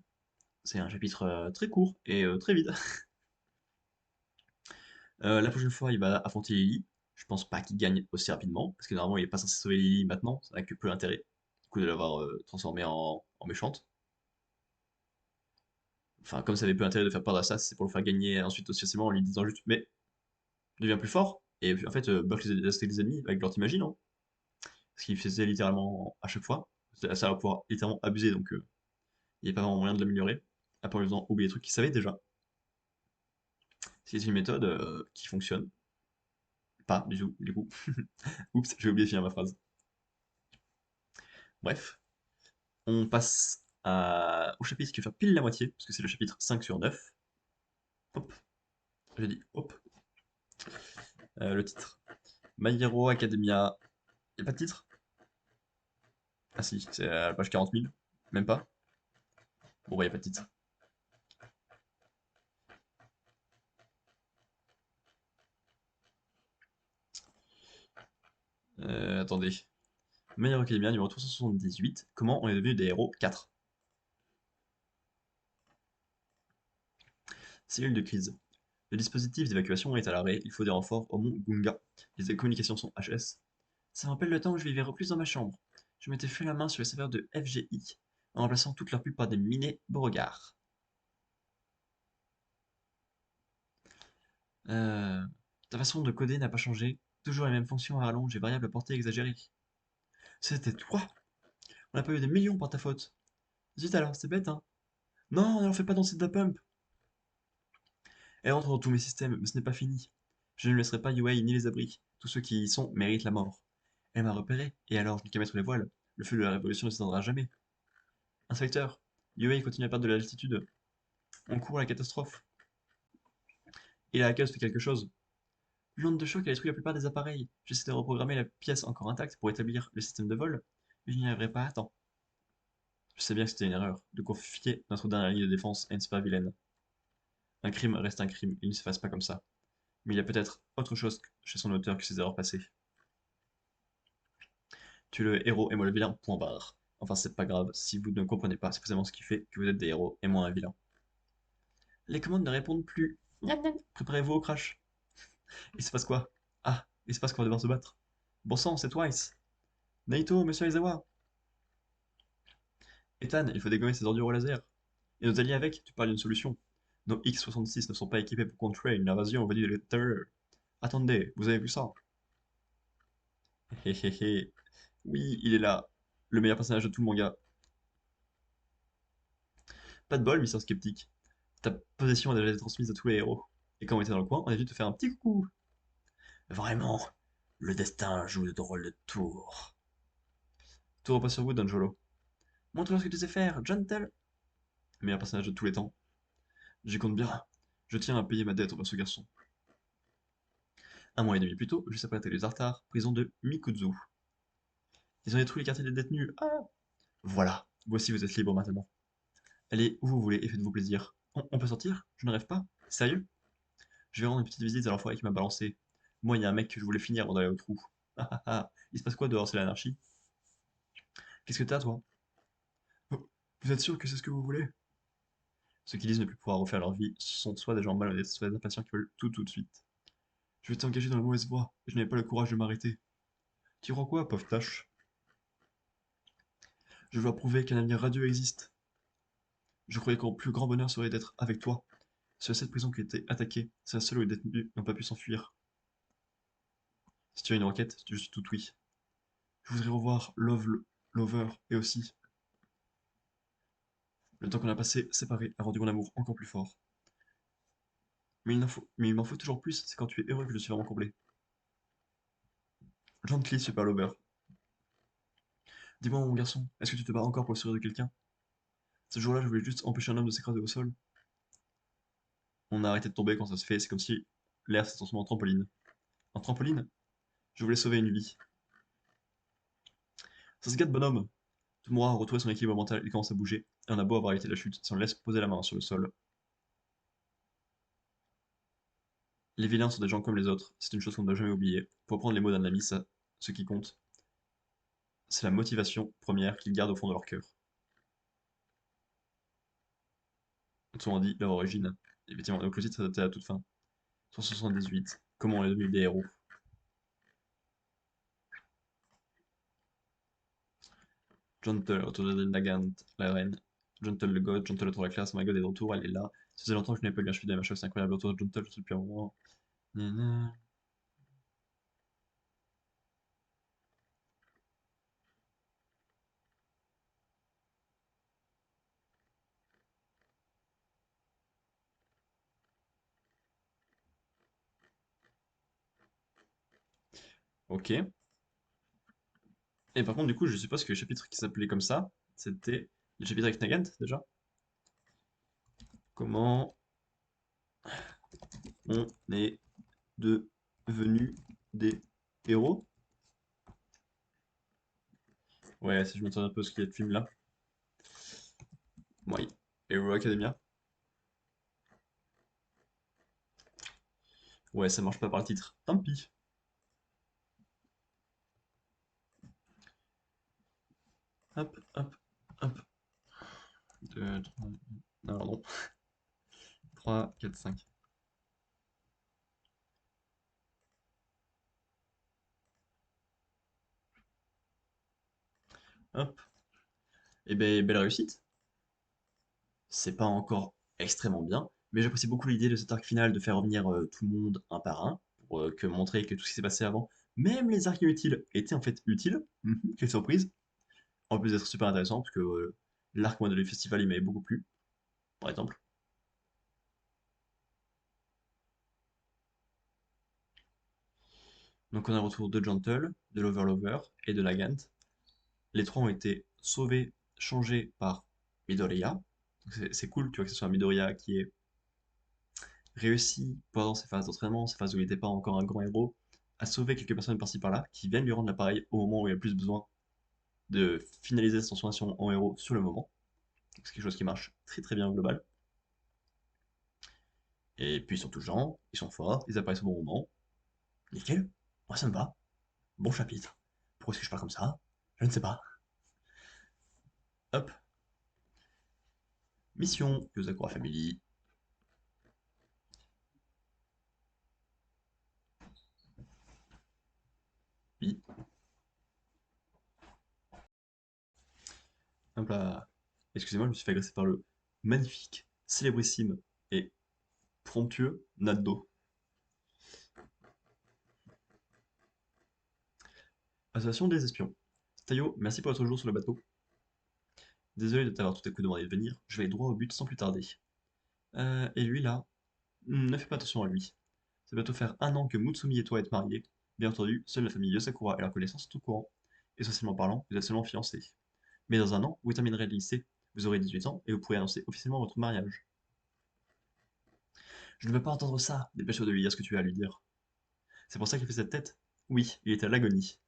C'est un chapitre très court et très vide. La prochaine fois, il va affronter Lily. Je pense pas qu'il gagne aussi rapidement, parce que normalement, il est pas censé sauver Lily maintenant, ça n'a que peu d'intérêt. Du coup, de l'avoir transformée en méchante. Enfin, comme ça avait peu d'intérêt de faire perdre à ça, c'est pour le faire gagner ensuite aussi facilement en lui disant juste, mais deviens plus fort. Et puis, en fait, bloque les ennemis avec l'anti-magie, non? Ce qu'il faisait littéralement à chaque fois. Ça va pouvoir littéralement abuser, donc il n'y a pas vraiment moyen de l'améliorer. À part en lui faisant oublier des trucs qu'il savait déjà. C'est une méthode qui fonctionne. Pas du tout, du coup. Oups, j'ai oublié de finir ma phrase. Bref, on passe au chapitre qui va faire pile la moitié, parce que c'est le chapitre 5 sur 9. Hop, j'ai dit hop. Le titre. My Hero Academia. Y a pas de titre? Ah si, c'est à la page 40 000. Même pas. Bon, y a pas de titre. Attendez. My Hero Academia numéro 378. Comment on est devenu des héros 4. Cellule de crise. Le dispositif d'évacuation est à l'arrêt. Il faut des renforts au mont Gunga. Les communications sont HS. Ça me rappelle le temps où je vivais reclus dans ma chambre. Je m'étais fait la main sur les serveurs de FGI en remplaçant toute leur pub par des minets Beauregard. Ta façon de coder n'a pas changé. Toujours les mêmes fonctions à rallonge et variables à portée exagérée. C'était toi. On n'a pas eu des millions par ta faute. Zut alors, c'est bête, hein. Non, ne leur fais pas danser de la pump. Elle entre dans tous mes systèmes, mais ce n'est pas fini. Je ne laisserai pas UA ni les abris. Tous ceux qui y sont méritent la mort. Elle m'a repéré, et alors je n'ai qu'à mettre les voiles. Le feu de la révolution ne s'éteindra jamais. Inspecteur, UA continue à perdre de l'altitude. On court à la catastrophe. Et la hackeuse fait quelque chose. L'onde de choc a détruit la plupart des appareils. J'essaie de reprogrammer la pièce encore intacte pour établir le système de vol. Je n'y arriverai pas, attends. Je sais bien que c'était une erreur de confier notre dernière ligne de défense à une super-vilaine. Un crime reste un crime, il ne s'efface pas comme ça. Mais il y a peut-être autre chose chez son auteur que ses erreurs passées. Tu es le héros et moi le vilain, point barre. Enfin, c'est pas grave, si vous ne comprenez pas, c'est précisément ce qui fait que vous êtes des héros et moi un vilain. Les commandes ne répondent plus. Gnan, gnan. Préparez-vous au crash. Il se passe quoi? Ah, il se passe qu'on va devoir se battre. Bon sang, c'est Twice. Naito, monsieur Aizawa. Ethan, il faut dégommer ces ordures au laser. Et nos alliés avec, tu parles d'une solution. Nos X-66 ne sont pas équipés pour contrer une invasion venue de l'extérieur. Attendez, vous avez vu ça? Hé hé hé. Oui, il est là. Le meilleur personnage de tout le manga. Pas de bol, Mister Sceptique. Ta possession a déjà été transmise à tous les héros. Et quand on était dans le coin, on a dû te faire un petit coucou. Vraiment, le destin joue de drôles de tours. Tout repose sur vous, Donjolo. Montre-leur ce que tu sais faire, Gentle. Meilleur personnage de tous les temps. J'y compte bien. Je tiens à payer ma dette envers ce garçon. Un mois et demi plus tôt, juste après les Zartar, prison de Mikuzu. Ils ont détruit les quartiers des détenus. Ah. Voilà, voici vous êtes libre maintenant. Allez où vous voulez et faites-vous plaisir. On peut sortir? Je ne rêve pas? Sérieux? Je vais rendre une petite visite à l'enfoiré qui m'a balancé. Moi, il y a un mec que je voulais finir avant d'aller au trou. Ah ah ah, il se passe quoi dehors, c'est l'anarchie? Qu'est-ce que t'as, toi? Oh, vous êtes sûr que c'est ce que vous voulez? Ceux qui disent ne plus pouvoir refaire leur vie sont soit des gens malhonnêtes, soit des impatients qui veulent tout de suite. Je vais t'engager dans la mauvaise voie, et je n'avais pas le courage de m'arrêter. Tu crois quoi, pauvre tâche? Je dois prouver qu'un avenir radieux existe. Je croyais que mon plus grand bonheur serait d'être avec toi. C'est cette prison qui a été attaquée, c'est la seule où les détenus n'ont pas pu s'enfuir. Si tu as une requête, je suis tout oui. Je voudrais revoir Lover, et aussi. Le temps qu'on a passé séparés a rendu mon amour encore plus fort. Mais il m'en faut toujours plus, c'est quand tu es heureux que je suis vraiment comblé. Gently, Super Lover. Dis-moi, mon garçon, est-ce que tu te bats encore pour le sourire de quelqu'un? Ce jour-là, je voulais juste empêcher un homme de s'écraser au sol. On a arrêté de tomber quand ça se fait, c'est comme si l'air s'est transformé en trampoline. En trampoline? Je voulais sauver une vie. Ça se gâte, bonhomme. Tomura a retrouvé son équilibre mental et commence à bouger, et on a beau avoir évité la chute, si on le laisse poser la main sur le sol. Les vilains sont des gens comme les autres, c'est une chose qu'on ne doit jamais oublier. Pour prendre les mots d'un ami, ça, ce qui compte, c'est la motivation première qu'ils gardent au fond de leur cœur. Autrement dit, leur origine. Effectivement, donc le titre s'adaptait à toute fin. 178. Comment on est devenu des héros. Gentle, retour de Nagant, la reine. Gentle le god, Gentle retour à la classe, my god est de retour, elle est là. Ça faisait longtemps que je n'avais pas lu un cheveu de ma c'est incroyable, retour de Gentle, je suis depuis un moment. Nanana. Ok. Et par contre, du coup, je suppose que le chapitre qui s'appelait comme ça, c'était le chapitre avec Nagant, déjà. Comment on est devenus des héros? Ouais, si je me souviens un peu ce qu'il y a de film là. Oui. Hero Academia. Ouais, ça marche pas par le titre. Tant pis. Hop, hop, hop. 2, 3. Non, pardon. 3, 4, 5. Hop. Et ben, belle réussite. C'est pas encore extrêmement bien, mais j'apprécie beaucoup l'idée de cet arc final de faire revenir tout le monde un par un, pour que montrer que tout ce qui s'est passé avant, même les arcs inutiles, étaient en fait utiles. Quelle surprise. En plus d'être super intéressant, parce que l'arc moi, de le festival il m'avait beaucoup plu, par exemple. Donc on a le retour de Gentle, de l'Overlover et de Nagant. Les trois ont été sauvés, changés par Midoriya. Donc c'est cool, tu vois, que ce soit Midoriya qui est réussi pendant ses phases d'entraînement, ses phases où il n'était pas encore un grand héros, à sauver quelques personnes par-ci par-là qui viennent lui rendre l'appareil au moment où il a le plus besoin. de finaliser cette transformation en héros sur le moment. C'est quelque chose qui marche très très bien au global. Et puis ils sont touchants, ils sont forts, ils apparaissent au bon moment. Nickel, moi ça me va. Bon chapitre. Pourquoi est-ce que je parle comme ça? Je ne sais pas. Hop, mission, Yosakura Family. Oui, hop là. Excusez-moi, je me suis fait agresser par le magnifique, célébrissime et promptueux Naddo. Association des espions. Tayo, merci pour votre jour sur le bateau. Désolé de t'avoir tout à coup demandé de venir, je vais aller droit au but sans plus tarder. Et lui là, ne fais pas attention à lui. Ça va bientôt faire un an que Mutsumi et toi êtes mariés. Bien entendu, seule la famille Yosakura et leur connaissance sont au courant. Et socialement parlant, vous êtes seulement fiancés. Mais dans un an, vous terminerez le lycée, vous aurez 18 ans et vous pourrez annoncer officiellement votre mariage. Je ne veux pas entendre ça, dépêche-toi de lui dire ce que tu as à lui dire. C'est pour ça qu'il fait cette tête? Oui, il est à l'agonie.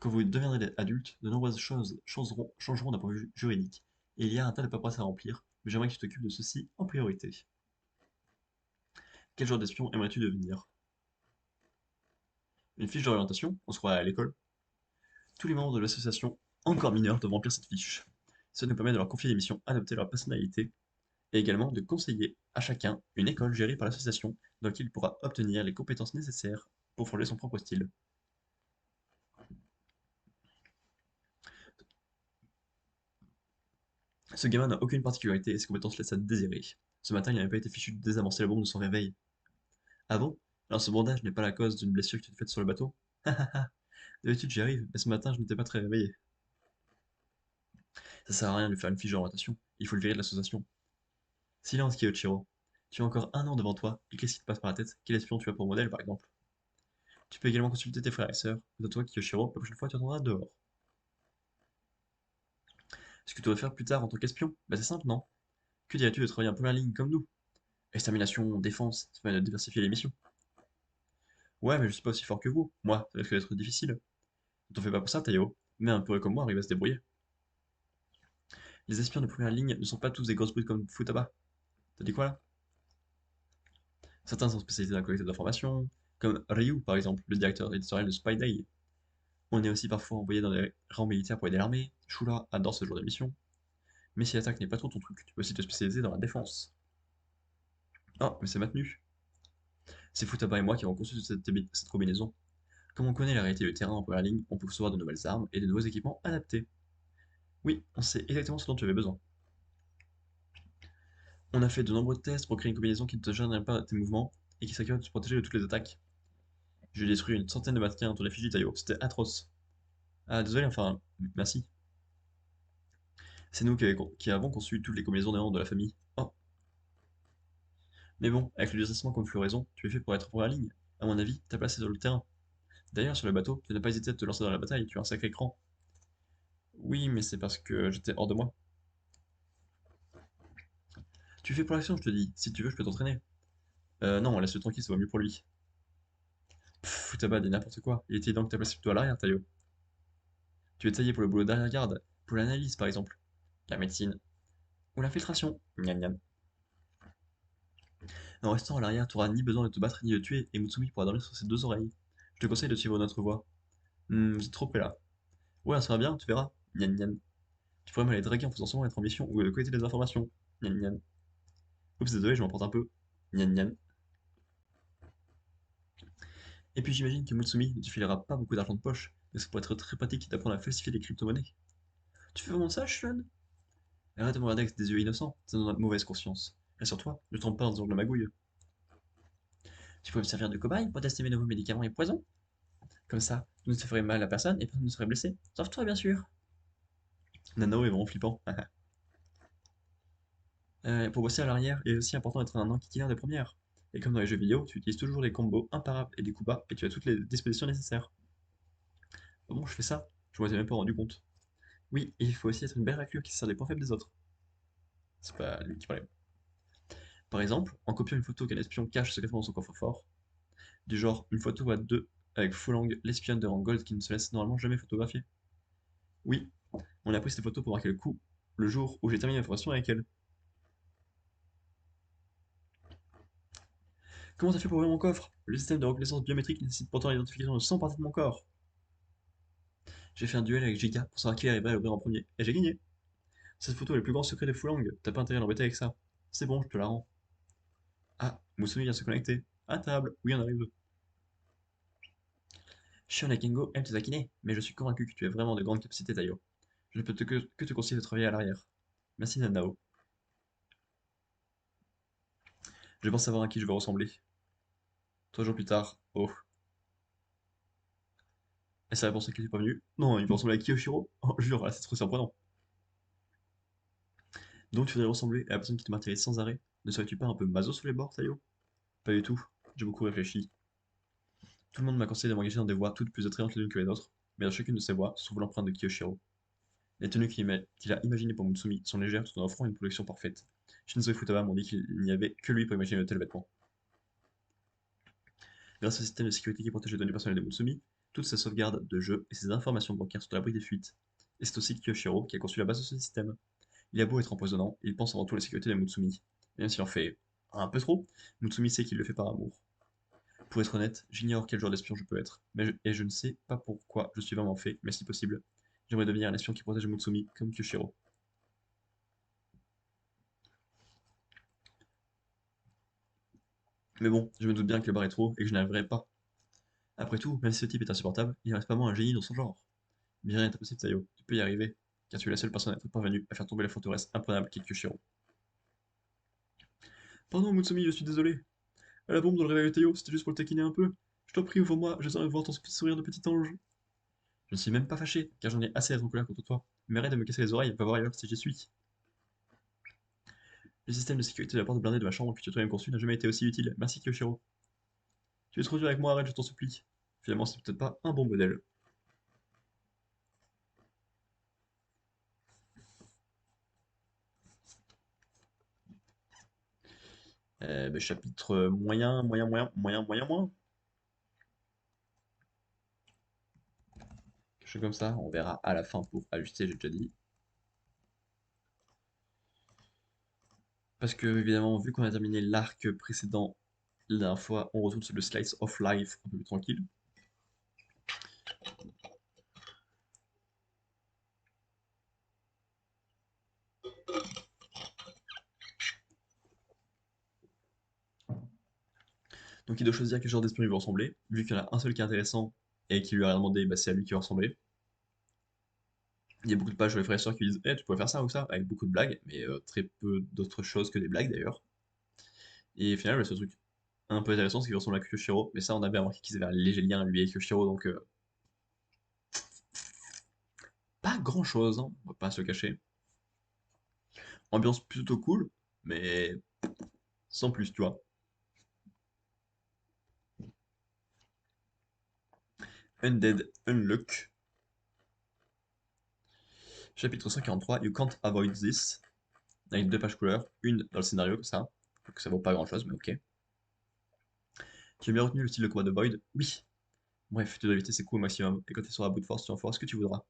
Quand vous deviendrez adulte, de nombreuses choses changeront d'un point de vue juridique, et il y a un tas de paperasse à remplir, mais j'aimerais que tu t'occupes de ceci en priorité. Quel genre d'espion aimerais-tu devenir? Une fiche d'orientation? On se croit à l'école? Tous les membres de l'association, encore mineurs, doivent remplir cette fiche. Cela nous permet de leur confier des missions adaptées à leur personnalité, et également de conseiller à chacun une école gérée par l'association dans laquelle il pourra obtenir les compétences nécessaires pour forger son propre style. Ce gamin n'a aucune particularité et ses compétences laissent à désirer. Ce matin, il n'avait pas été fichu de désamorcer la bombe de son réveil. Ah bon? Alors ce bandage n'est pas la cause d'une blessure que tu te fais sur le bateau? D'habitude j'y arrive, mais ce matin je n'étais pas très réveillé. Ça sert à rien de lui faire une fiche d'orientation, il faut le virer de l'association. Silence Kiyoshiro. Tu as encore un an devant toi, et qu'est-ce qui te passe par la tête? Quel espion tu as pour modèle par exemple? Tu peux également consulter tes frères et sœurs, quant à toi Kiyoshiro, la prochaine fois tu attendras dehors. Ce que tu dois faire plus tard en tant qu'espion? Bah c'est simple, non? Que dirais-tu de travailler en première ligne comme nous? Extermination, défense, ça permet de diversifier les missions. Ouais, mais je suis pas aussi fort que vous. Moi, ça risque d'être difficile. Ne t'en fais pas pour ça, Tayo. Mais un peu comme moi arrive à se débrouiller. Les espions de première ligne ne sont pas tous des grosses brutes comme Futaba. T'as dit quoi là? Certains sont spécialisés dans la collecte d'informations, comme Ryu par exemple, le directeur éditorial de Spy Day. On est aussi parfois envoyé dans des rangs militaires pour aider l'armée. Shura adore ce genre de mission. Mais si l'attaque n'est pas trop ton truc, tu peux aussi te spécialiser dans la défense. Oh, mais c'est maintenu. C'est Futaba et moi qui avons conçu cette combinaison. Comme on connaît la réalité du terrain en première ligne, on peut recevoir de nouvelles armes et de nouveaux équipements adaptés. Oui, on sait exactement ce dont tu avais besoin. On a fait de nombreux tests pour créer une combinaison qui ne te gênerait pas tes mouvements et qui serait capable de se protéger de toutes les attaques. J'ai détruit une centaine de mannequins autour de la fiche du Taillot, c'était atroce. Ah désolé, enfin, merci. C'est nous qui avons conçu toutes les combinaisons néantes de la famille. Oh, mais bon, avec le durcissement comme floraison, tu es fait pour être en première ligne. À mon avis, ta place est sur le terrain. D'ailleurs, sur le bateau, tu n'as pas hésité à te lancer dans la bataille, tu as un sacré cran. Oui, mais c'est parce que j'étais hors de moi. Tu fais pour l'action, je te dis. Si tu veux, je peux t'entraîner. Non, laisse-le tranquille, ça va mieux pour lui. Pfff, Futaba dit n'importe quoi. Il était donc ta place plutôt à l'arrière, Tayo. Tu es taillé pour le boulot d'arrière-garde, pour l'analyse par exemple, la médecine, ou l'infiltration. Miam miam. En restant à l'arrière, tu n'auras ni besoin de te battre ni de tuer, et Mutsumi pourra dormir sur ses deux oreilles. Je te conseille de suivre notre voie. Vous êtes trop près là. Ouais, ça va bien, tu verras. Nyan nyan. Tu pourrais me les draguer en faisant semblant être en mission ou de collecter des informations. Nyan nyan. Oups, désolé, je m'emporte un peu. Nyan nyan. Et puis j'imagine que Mutsumi ne te filera pas beaucoup d'argent de poche, mais ça pourrait être très pratique d'apprendre à falsifier les crypto-monnaies. Tu fais vraiment ça, Shun? Arrête de me regarder avec des yeux innocents, ça donne une mauvaise conscience. Rassure-toi, ne trompe pas dans ce genre de magouille. Tu pourrais me servir de cobaye pour tester mes nouveaux médicaments et poisons? Comme ça, tu ne te ferais mal à personne et personne ne serait blessé. Sauf toi, bien sûr. Nano est vraiment flippant. Pour bosser à l'arrière, il est aussi important d'être un enquiquineur de première. Et comme dans les jeux vidéo, tu utilises toujours des combos imparables et des coups bas, et tu as toutes les dispositions nécessaires. Ah bon, je fais ça? Je m'en étais même pas rendu compte. Oui, et il faut aussi être une belle raclure qui se sert des points faibles des autres. C'est pas lui qui parlait. Par exemple, en copiant une photo qu'un espion cache secrètement dans son coffre-fort, du genre une photo à deux. avec Fulang, l'espionne de rang Gold qui ne se laisse normalement jamais photographier. Oui, on a pris cette photo pour marquer le coup, le jour où j'ai terminé ma formation avec elle. Comment t'as fait pour ouvrir mon coffre? Le système de reconnaissance biométrique nécessite pourtant l'identification de 100 parties de mon corps. J'ai fait un duel avec Giga pour savoir qui arriverait à l'ouvrir en premier, et j'ai gagné. Cette photo est le plus grand secret des Fulang, t'as pas intérêt à l'embêter avec ça. C'est bon, je te la rends. Ah, Musumi vient se connecter. À table, oui, on arrive. Shion et Kengo aiment te taquiner, mais je suis convaincu que tu as vraiment de grandes capacités, Tayo. Je ne peux que te conseiller de travailler à l'arrière. Merci, Nanao. Je pense savoir à qui je vais ressembler. 3 jours plus tard. Oh. Et c'est la réponse à qui tu pas venu? Non, il va ressembler à Kiyoshiro? Oh, jure, là, c'est trop surprenant. Donc tu voudrais ressembler à la personne qui te martyrise sans arrêt? Ne serais-tu pas un peu maso sous les bords, Tayo? Pas du tout. J'ai beaucoup réfléchi. Tout le monde m'a conseillé de m'engager dans des voies toutes plus attrayantes les unes que les autres, mais dans chacune de ces voies se trouve l'empreinte de Kiyoshiro. Les tenues qu'il a imaginées pour Mutsumi sont légères tout en offrant une protection parfaite. Shinzo et Futaba m'ont dit qu'il n'y avait que lui pour imaginer de tels vêtements. Grâce au système de sécurité qui protège les données personnelles de Mutsumi, toutes ses sauvegardes de jeu et ses informations bancaires sont à l'abri des fuites. Et c'est aussi Kiyoshiro qui a conçu la base de ce système. Il a beau être empoisonnant, il pense avant tout à la sécurité de Mutsumi. Même s'il en fait un peu trop, Mutsumi sait qu'il le fait par amour. Pour être honnête, j'ignore quel genre d'espion je peux être, et je ne sais pas pourquoi je suis vraiment fait, mais si possible, j'aimerais devenir un espion qui protège Mutsumi comme Kyoshiro. Mais bon, je me doute bien que le bar est trop et que je n'arriverai pas. Après tout, même si ce type est insupportable, il reste pas moins un génie dans son genre. Mais rien n'est impossible, Tayo, tu peux y arriver, car tu es la seule personne à être parvenue à faire tomber la forteresse imprenable qu'est Kyoshiro. Pardon, Mutsumi, je suis désolé. À la bombe dans le réveil de Tayo, c'était juste pour le taquiner un peu. Je t'en prie, ouvre-moi, j'aimerais voir ton petit sourire de petit ange. Je ne suis même pas fâché, car j'en ai assez d'être en colère contre toi. Mais arrête de me casser les oreilles, va voir ailleurs si j'y suis. Le système de sécurité de la porte blindée de ma chambre que tu as toi-même conçu n'a jamais été aussi utile. Merci Kyoshiro. Tu es trop dur avec moi, arrête, je t'en supplie. Finalement, c'est peut-être pas un bon modèle. Chapitre moyen, moyen, moyen, moyen, moyen, moins. Quelque chose comme ça, on verra à la fin pour ajuster, j'ai déjà dit. Parce que, évidemment, vu qu'on a terminé l'arc précédent la dernière fois, on retourne sur le Slice of Life un peu plus tranquille. Donc il doit choisir quel genre d'espion il veut ressembler. Vu qu'il y en a un seul qui est intéressant et qui lui a rien demandé, bah, c'est à lui qui va ressembler. Il y a beaucoup de pages sur les frères et sœurs qui disent tu pourrais faire ça ou ça, avec beaucoup de blagues, mais très peu d'autres choses que des blagues d'ailleurs. Et au final, le seul truc un peu intéressant, c'est qu'il ressemble à Kyoshiro, mais ça, on avait remarqué qu'ils avaient un léger lien, lui et Kyoshiro, donc pas grand chose, hein, on va pas se le cacher. Ambiance plutôt cool, mais sans plus, tu vois. Undead Unluck, chapitre 143, You Can't Avoid This, avec 2 pages couleurs, une dans le scénario, comme ça, donc ça vaut pas grand chose, mais ok. Tu as bien retenu le style de combat de Void? Oui. Bref, tu dois éviter ses coups au maximum, et quand tu seras à bout de force, tu en feras ce que tu voudras.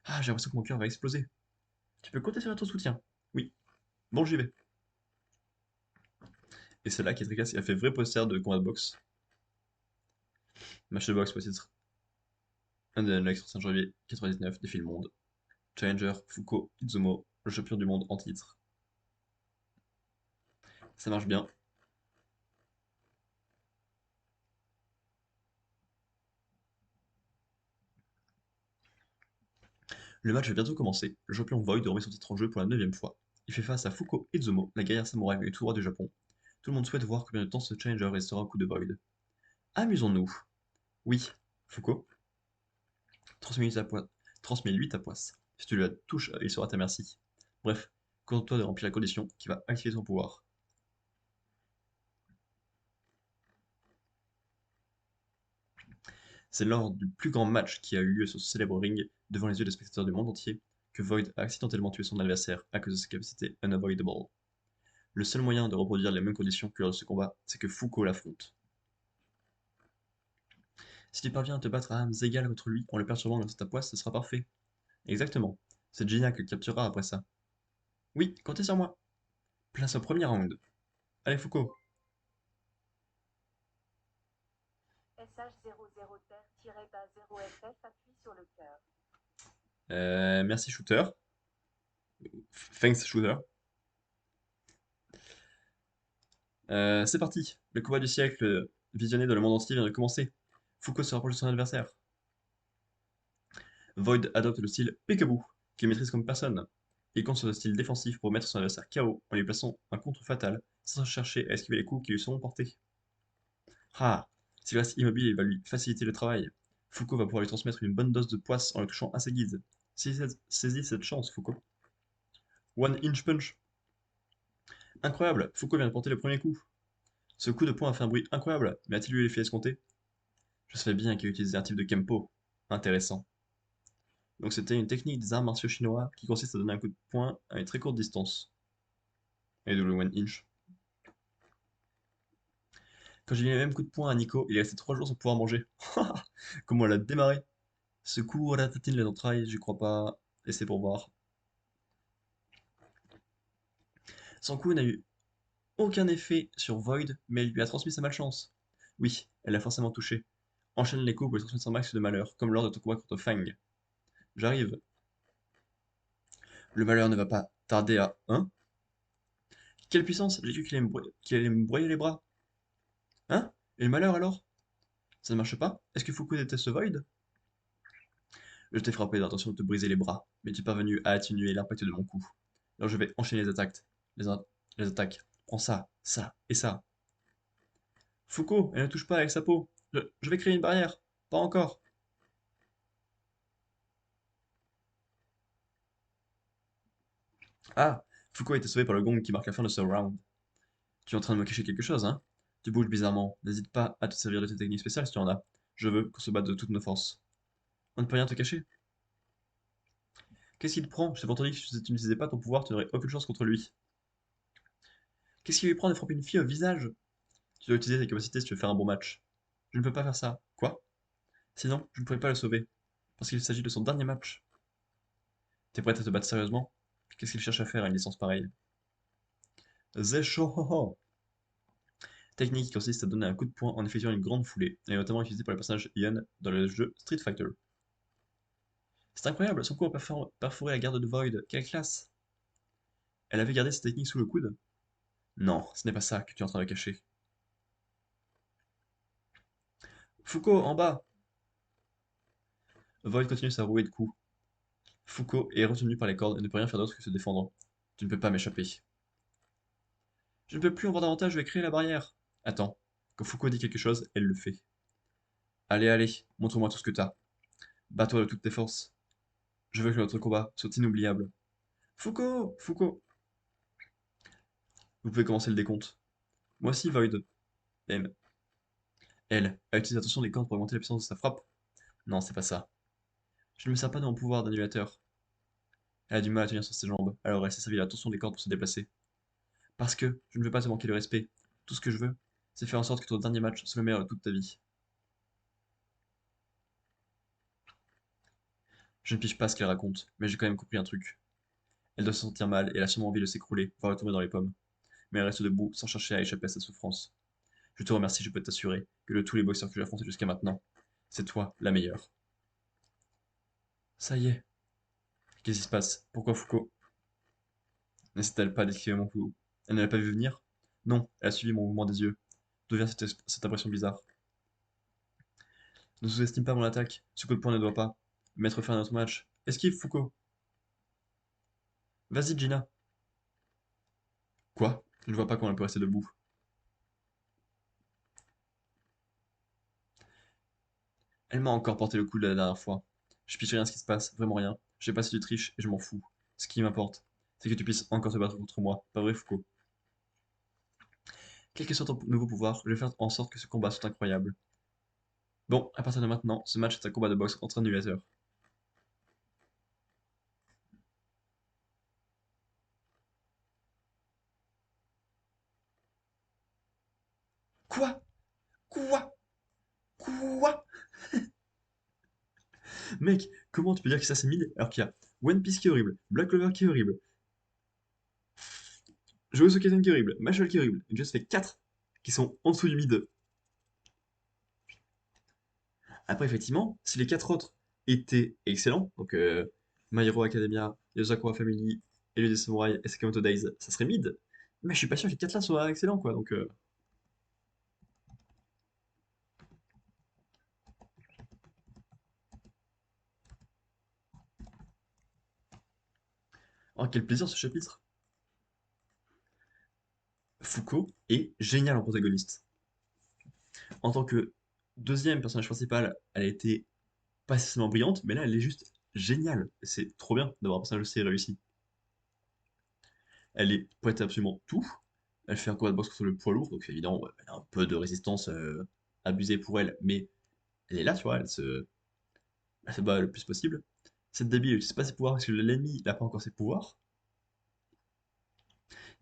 Ah, j'ai l'impression que mon cœur va exploser. Tu peux compter sur ton soutien. Oui. Bon, j'y vais. Et c'est là qu'Etricas a fait vrai poster de combat de boxe. Match de boxe pour titre. Undead Unluck, 5 janvier 99, défi le monde. Challenger, Fuko Izumo, le champion du monde en titre. Ça marche bien. Le match va bientôt commencer. Le champion Void remet son titre en jeu pour la 9ème fois. Il fait face à Fuko Izumo, la guerrière samouraï venue tout droit du Japon. Tout le monde souhaite voir combien de temps ce Challenger restera au coup de Void. Amusons-nous. Oui, Fuko, transmets-lui ta poisse. Si tu la touches, il sera à ta merci. Bref, contente-toi de remplir la condition qui va activer son pouvoir. C'est lors du plus grand match qui a eu lieu sur ce célèbre ring, devant les yeux des spectateurs du monde entier, que Void a accidentellement tué son adversaire à cause de ses capacités unavoidable. Le seul moyen de reproduire les mêmes conditions que lors de ce combat, c'est que Foucault l'affronte. Si tu parviens à te battre à armes égales contre lui en le perturbant grâce à ta poisse, ce sera parfait. Exactement. C'est Gina qui le capturera après ça. Oui, comptez sur moi. Place au premier round. Allez, Foucault. SH00 Terre-bas 0FF appuie sur le cœur. Merci, Shooter. Thanks, Shooter. C'est parti. Le combat du siècle, visionné dans le monde entier, vient de commencer. Foucault se rapproche de son adversaire. Void adopte le style Peekaboo, qu'il maîtrise comme personne. Il compte sur le style défensif pour mettre son adversaire KO en lui plaçant un contre fatal, sans chercher à esquiver les coups qui lui seront portés. Ah, s'il reste immobile, il va lui faciliter le travail. Foucault va pouvoir lui transmettre une bonne dose de poisse en le touchant à sa guise. Saisis cette chance, Foucault. One inch punch. Incroyable, Foucault vient de porter le premier coup. Ce coup de poing a fait un bruit incroyable, mais a-t-il eu l'effet escompté? Je savais bien qu'il utilisait un type de Kempo. Intéressant. Donc c'était une technique des arts martiaux chinois qui consiste à donner un coup de poing à une très courte distance. Et de le one inch. Quand j'ai mis le même coup de poing à Nico, il est resté 3 jours sans pouvoir manger. Comment elle a démarré? Ce coup ratatine les entrailles, j'y crois pas. Et c'est pour voir. Son coup n'a eu aucun effet sur Void, mais il lui a transmis sa malchance. Oui, elle l'a forcément touché. Enchaîne les coups pour lui transmettre son max de malheur, comme lors de ton combat contre Fang. J'arrive. Le malheur ne va pas tarder à... Hein? Quelle puissance! J'ai cru qu'il allait me broyer les bras. Hein? Et le malheur alors? Ça ne marche pas? Est-ce que Foucault déteste Void? Je t'ai frappé dans l'intention de te briser les bras, mais tu es parvenu à atténuer l'impact de mon coup. Alors je vais enchaîner les attaques. Les, a- les attaques. Prends ça, ça et ça. Foucault, elle ne touche pas avec sa peau. Je vais créer une barrière. Pas encore. Ah! Foucault a été sauvé par le gong qui marque la fin de ce round. Tu es en train de me cacher quelque chose, hein? Tu bouges bizarrement. N'hésite pas à te servir de tes techniques spéciales si tu en as. Je veux qu'on se batte de toutes nos forces. On ne peut rien te cacher. Qu'est-ce qu'il te prend? Je t'ai entendu que si tu n'utilisais pas ton pouvoir, tu n'aurais aucune chance contre lui. Qu'est-ce qui lui prend de frapper une fille au visage? Tu dois utiliser tes capacités si tu veux faire un bon match. Je ne peux pas faire ça. Quoi? Sinon, je ne pourrais pas le sauver. Parce qu'il s'agit de son dernier match. T'es prête à te battre sérieusement? Qu'est-ce qu'il cherche à faire à une licence pareille? Zeshohoho! Technique qui consiste à donner un coup de poing en effectuant une grande foulée. Elle est notamment utilisée par le personnage Ian dans le jeu Street Fighter. C'est incroyable, son coup a perforé la garde de Void. Quelle classe! Elle avait gardé cette technique sous le coude? Non, ce n'est pas ça que tu es en train de cacher. Foucault, en bas! Void continue sa rouée de coups. Foucault est retenu par les cordes et ne peut rien faire d'autre que se défendre. Tu ne peux pas m'échapper. Je ne peux plus en voir davantage, je vais créer la barrière. Attends, quand Foucault dit quelque chose, elle le fait. Allez, allez, montre-moi tout ce que t'as. Bats-toi de toutes tes forces. Je veux que notre combat soit inoubliable. Foucault! Foucault! Vous pouvez commencer le décompte. Moi aussi, Void. M. Elle a utilisé l'attention des cordes pour augmenter la puissance de sa frappe. Non, c'est pas ça. Je ne me sers pas de mon pouvoir d'annulateur. Elle a du mal à tenir sur ses jambes, alors elle s'est servi de l'attention des cordes pour se déplacer. Parce que je ne veux pas te manquer de respect. Tout ce que je veux, c'est faire en sorte que ton dernier match soit le meilleur de toute ta vie. Je ne pige pas ce qu'elle raconte, mais j'ai quand même compris un truc. Elle doit se sentir mal et elle a sûrement envie de s'écrouler, voire de tomber dans les pommes. Mais elle reste debout, sans chercher à échapper à sa souffrance. Je te remercie, je peux t'assurer que de tous les boxeurs que j'ai affrontés jusqu'à maintenant, c'est toi la meilleure. Ça y est. Qu'est-ce qui se passe? Pourquoi Foucault? N'essaie-t-elle pas d'esquiver mon coup? Elle ne l'a pas vu venir? Non, elle a suivi mon mouvement des yeux. D'où vient cette impression bizarre? Ne sous-estime pas mon attaque. Ce coup de poing ne doit pas mettre fin à notre match. Esquive, Foucault. Vas-y, Gina. Quoi? Je ne vois pas comment elle peut rester debout. Elle m'a encore porté le coup de la dernière fois. Je piche rien à ce qui se passe, vraiment rien. Je sais pas si tu triches et je m'en fous. Ce qui m'importe, c'est que tu puisses encore te battre contre moi. Pas vrai, Foucault? Quel que soit ton nouveau pouvoir, je vais faire en sorte que ce combat soit incroyable. Bon, à partir de maintenant, ce match est un combat de boxe entre annulateurs. Quoi? Quoi? Quoi? Mec, comment tu peux dire que ça c'est mid alors qu'il y a One Piece qui est horrible, Black Clover qui est horrible, Jujutsu Kaisen qui est horrible, Mashle qui est horrible, et Just fait 4 qui sont en dessous du mid. Après, effectivement, si les 4 autres étaient excellents, donc My Hero Academia, Yozakura Family, Elite des Samouraïs et Sakamoto Days, ça serait mid. Mais je suis pas sûr que les 4 là soient excellents, quoi. Donc, oh, quel plaisir ce chapitre! Fuko est génial en protagoniste. En tant que deuxième personnage principal, elle a été pas nécessairement brillante, mais là, elle est juste géniale. C'est trop bien d'avoir un personnage aussi réussi. Elle est prête à absolument tout. Elle fait un combat de boxe contre le poids lourd, donc évidemment, ouais, elle a un peu de résistance abusée pour elle, mais elle est là, tu vois, elle se bat le plus possible. Cette débile n'utilise pas ses pouvoirs parce que l'ennemi n'a pas encore ses pouvoirs.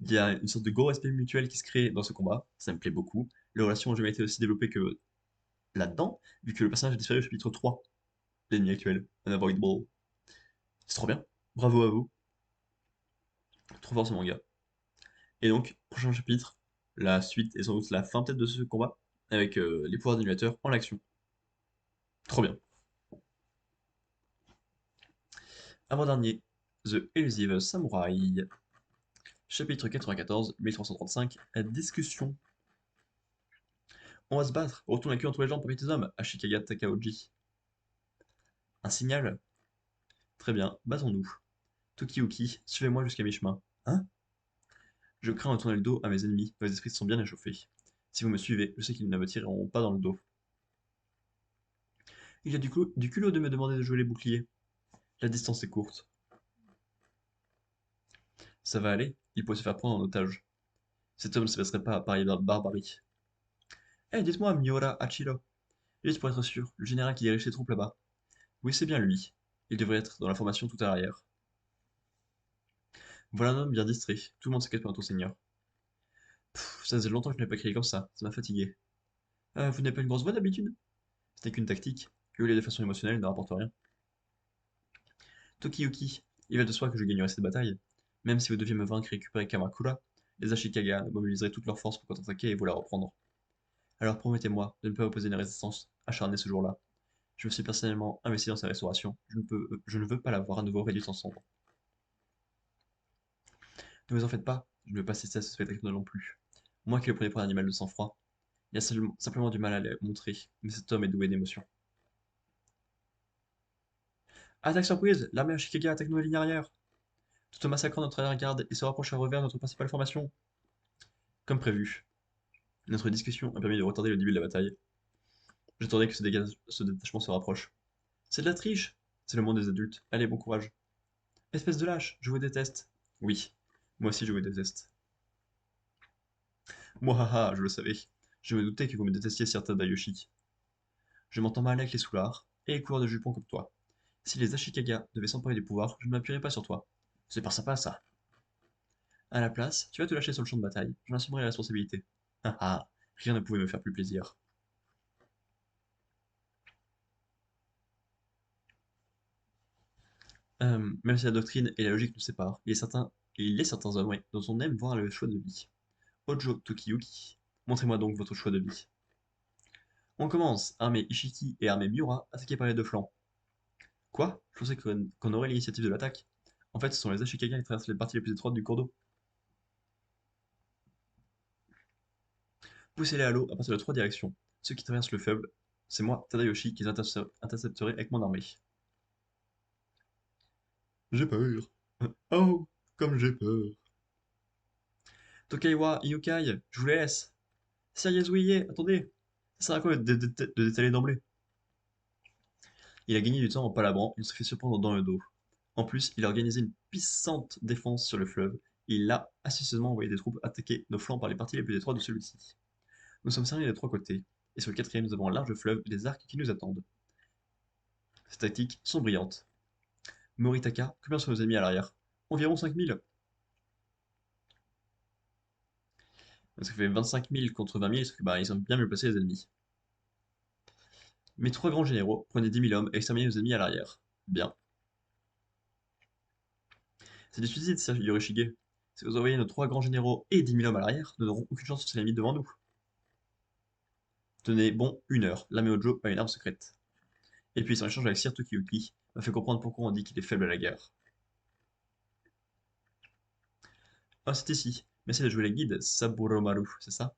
Il y a une sorte de gros respect mutuel qui se crée dans ce combat, ça me plaît beaucoup. Les relations ont jamais été aussi développées que là-dedans, vu que le personnage a disparu au chapitre 3, l'ennemi actuel, Unavoidable. C'est trop bien, bravo à vous, trop fort ce manga. Et donc, prochain chapitre, la suite et sans doute la fin peut-être de ce combat, avec les pouvoirs d'annulateur en action. Trop bien. Avant-dernier, The Elusive Samurai, chapitre 94, 1335, discussion. On va se battre, retourne la queue entre les jambes parmi tes hommes, Ashikaga Takaoji. Un signal? Très bien, battons-nous. Tokiyuki, suivez-moi jusqu'à mi-chemin. Hein? Je crains de tourner le dos à mes ennemis, vos esprits sont bien échauffés. Si vous me suivez, je sais qu'ils ne me tireront pas dans le dos. Il a du culot de me demander de jouer les boucliers. La distance est courte. Ça va aller, il pourrait se faire prendre en otage. Cet homme ne se passerait pas à pareille barbarie. Eh, dites-moi, Miura Hachiro. Juste pour être sûr, le général qui dirige ses troupes là-bas. Oui, c'est bien lui. Il devrait être dans la formation tout à l'arrière. Voilà un homme bien distrait. Tout le monde s'inquiète pour notre seigneur. Pff, ça faisait longtemps que je n'avais pas crié comme ça m'a fatigué. Vous n'avez pas une grosse voix d'habitude? Ce n'est qu'une tactique, que vous voulez de façon émotionnelle ne rapporte rien. Tokiyuki, il va de soi que je gagnerai cette bataille. Même si vous deviez me vaincre et récupérer Kamakura, les Ashikaga mobiliseraient toutes leurs forces pour contre-attaquer et vous la reprendre. Alors promettez-moi de ne pas opposer une résistance acharnée ce jour-là. Je me suis personnellement investi dans sa restauration. Je ne veux pas la voir à nouveau réduite en cendres. Ne vous en faites pas, je ne veux pas cesser à ce spectacle non plus. Moi qui le prenais pour un animal de sang-froid, il a simplement du mal à le montrer, mais cet homme est doué d'émotions. Attaque surprise! L'armée Ashikaga attaque nos lignes arrière! Tout en massacrant notre arrière-garde et se rapproche à revers de notre principale formation. Comme prévu, notre discussion a permis de retarder le début de la bataille. J'attendais que ce détachement se rapproche. C'est de la triche! C'est le monde des adultes. Allez, bon courage. Espèce de lâche, je vous déteste. Oui, moi aussi je vous déteste. Mouhaha, je le savais. Je me doutais que vous me détestiez, Sir Tadayoshi. Je m'entends mal avec les soulards et les coureurs de jupons comme toi. Si les Ashikaga devaient s'emparer du pouvoir, je ne m'appuierais pas sur toi. C'est pas sympa ça. À la place, tu vas te lâcher sur le champ de bataille, j'en assumerai la responsabilité. Ah ah, rien ne pouvait me faire plus plaisir. Même si la doctrine et la logique nous séparent, il est certains hommes, oui, dont on aime voir le choix de vie. Hojo Tokiyuki, montrez-moi donc votre choix de vie. On commence, armée Ishiki et armée Miura, attaquées par les deux flancs. Quoi? Je pensais qu'on aurait l'initiative de l'attaque. En fait, ce sont les Ashikaga qui traversent les parties les plus étroites du cours d'eau. Poussez-les à l'eau à partir de trois directions. Ceux qui traversent le fleuve, c'est moi, Tadayoshi, qui les intercepterai avec mon armée. J'ai peur. Oh, comme j'ai peur. Tokaiwa, Inukai, je vous laisse. Sérieux, attendez. Ça sert à quoi de détailler d'emblée? Il a gagné du temps en palabrant, il se fait surprendre dans le dos. En plus, il a organisé une puissante défense sur le fleuve, et il a astucieusement envoyé des troupes attaquer nos flancs par les parties les plus étroites de celui-ci. Nous sommes servis des trois côtés, et sur le quatrième, nous avons un large fleuve et des arcs qui nous attendent. Ces tactiques sont brillantes. Moritaka, combien sont nos ennemis à l'arrière? Environ 5000. Ça fait 25 000 contre 20 000, sauf que bah, ils sont bien mieux placés les ennemis. Mes 3 grands généraux, prenez 10 000 hommes et exterminez nos ennemis à l'arrière. Bien. C'est du suicide, ça, Yorishige. Si vous envoyez nos 3 grands généraux et 10 000 hommes à l'arrière, nous n'aurons aucune chance face à l'ennemi devant nous. Tenez, bon, 1 heure. L'armée Hojo a une arme secrète. Et puis son échange avec Sir Tokiyuki m'a fait comprendre pourquoi on dit qu'il est faible à la guerre. Ah, c'est ici. Mais c'est de jouer les guides, Saburomaru, c'est ça?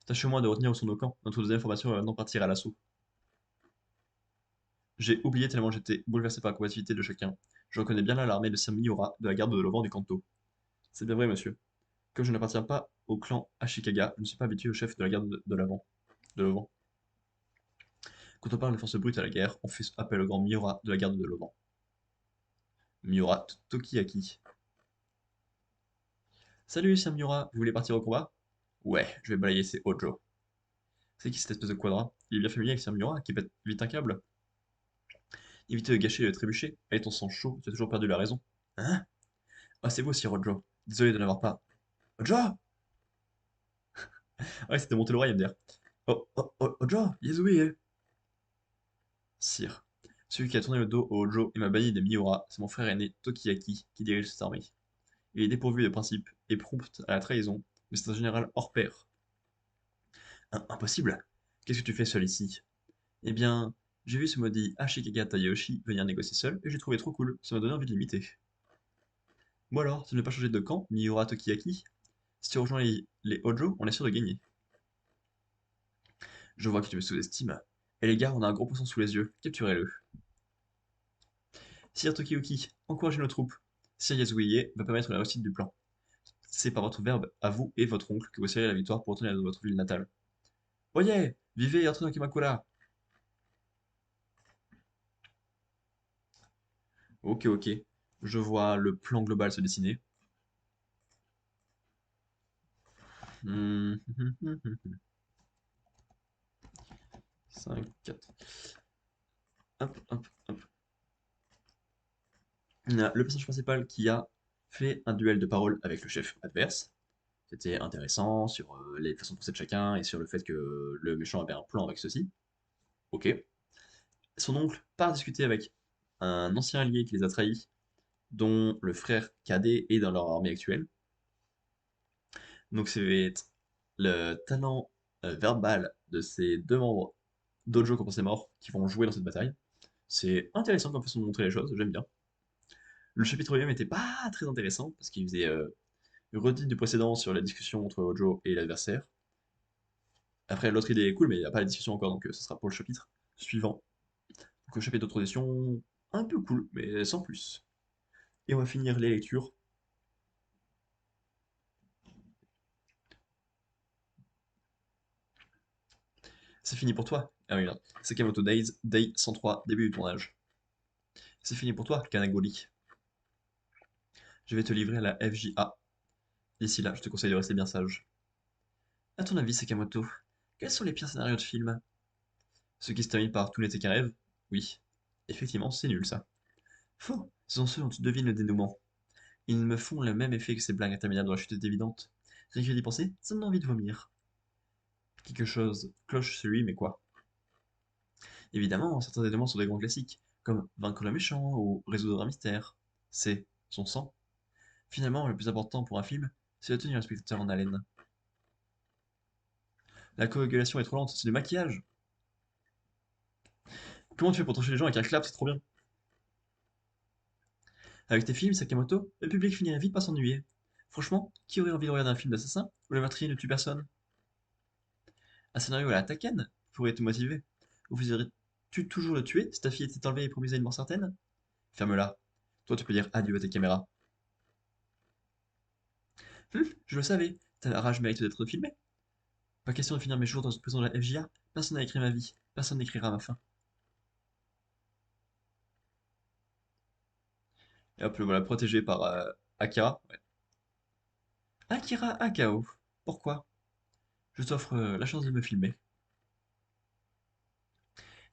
Tâchez au moins de retenir où sont nos camps. Notre deuxième formation va maintenant partir à l'assaut. J'ai oublié tellement j'étais bouleversé par la combativité de chacun. Je reconnais bien là l'armée de Sir Miura de la garde de l'Auvent du Kanto. C'est bien vrai, monsieur. Comme je n'appartiens pas au clan Ashikaga, je ne suis pas habitué au chef de la garde de l'Avent. De l'Auvent. Quand on parle de forces brutes à la guerre, on fait appel au grand Miura de la garde de l'Auvent. Miura Tokiyaki. Salut, Sir Miura, vous voulez partir au combat? Ouais, je vais balayer ces Hojo. C'est qui cette espèce de quadra? Il est bien familier avec Sir Miura, qui pète vite un câble. Évitez de gâcher et de trébucher. Allez, ton sang chaud, tu as toujours perdu la raison. Hein? Ah, c'est vous, Sir Hojo. Désolé de n'avoir pas. Hojo! Ouais, c'était monté l'oreille, MDR. Oh, oh, oh, Hojo, Yezui, Sire. Celui qui a tourné le dos au Hojo et m'a banni des Miura, c'est mon frère aîné Tokiyaki qui dirige cette armée. Il est dépourvu de principes et prompt à la trahison, mais c'est un général hors pair. Impossible! Qu'est-ce que tu fais seul ici? Eh bien, j'ai vu ce maudit Ashikaga Tayaoshi venir négocier seul et j'ai trouvé trop cool, ça m'a donné envie de l'imiter. Bon alors, tu ne veux pas changer de camp, Miura Tokiyaki? Si tu rejoins les Hojo, on est sûr de gagner. Je vois que tu me sous-estimes. Et les gars, on a un gros poisson sous les yeux, capturez-le. Sire Tokiyuki, encouragez nos troupes. Sire Yasuie va permettre la réussite du plan. C'est par votre verbe à vous et votre oncle que vous serez la victoire pour retourner à votre ville natale. Oyez! Vivez et entrez dans Kimakura! Ok, ok. Je vois le plan global se dessiner. 5, 4. Hop, hop, hop. On a le personnage principal qui a fait un duel de parole avec le chef adverse. C'était intéressant sur les façons de penser de chacun et sur le fait que le méchant avait un plan avec ceci. Ok. Son oncle part discuter avec un ancien allié qui les a trahis, dont le frère cadet est dans leur armée actuelle. Donc ça va être le talent verbal de ces 2 membres d'Ojo quand c'est mort qui vont jouer dans cette bataille. C'est intéressant comme façon de montrer les choses, j'aime bien. Le chapitre lui-même était pas très intéressant parce qu'il faisait redite du précédent sur la discussion entre Ojo et l'adversaire. Après, l'autre idée est cool, mais il n'y a pas la discussion encore, donc ce sera pour le chapitre suivant. Donc, chapitre d'introduction, un peu cool, mais sans plus. Et on va finir les lectures. C'est fini pour toi. Ah oui, merde. Sakamoto Days, Day 103, début du tournage. C'est fini pour toi, Kanagoli. Je vais te livrer à la FJA. D'ici là, je te conseille de rester bien sage. À ton avis, Sakamoto, quels sont les pires scénarios de film? Ceux qui se terminent par tout n'était qu'un rêve? Oui. Effectivement, c'est nul ça. Faux, ce sont ceux dont tu devines le dénouement. Ils me font le même effet que ces blagues interminables dont la chute est évidente. Rien que d'y penser, ça me donne envie de vomir. Quelque chose cloche sur lui, mais quoi? Évidemment, certains dénouements sont des grands classiques, comme vaincre le méchant ou résoudre un mystère. C'est son sang. Finalement, le plus important pour un film, c'est de tenir le spectateur en haleine. La coagulation est trop lente, c'est du maquillage. Comment tu fais pour toucher les gens avec un clap, c'est trop bien. Avec tes films, Sakamoto, le public finirait vite par s'ennuyer. Franchement, qui aurait envie de regarder un film d'assassin où le meurtrier ne tue personne? Un scénario à la Taken pourrait te motiver. Oserais-tu toujours le tuer si ta fille était enlevée et promise à une mort certaine? Ferme-la. Toi, tu peux dire adieu à tes caméras. Je le savais, ta rage mérite d'être filmée. Pas question de finir mes jours dans une prison de la FJA. Personne n'a écrit ma vie. Personne n'écrira ma fin. Et hop, le voilà protégé par Akira. Ouais. Akira Akao. Pourquoi? Je t'offre la chance de me filmer.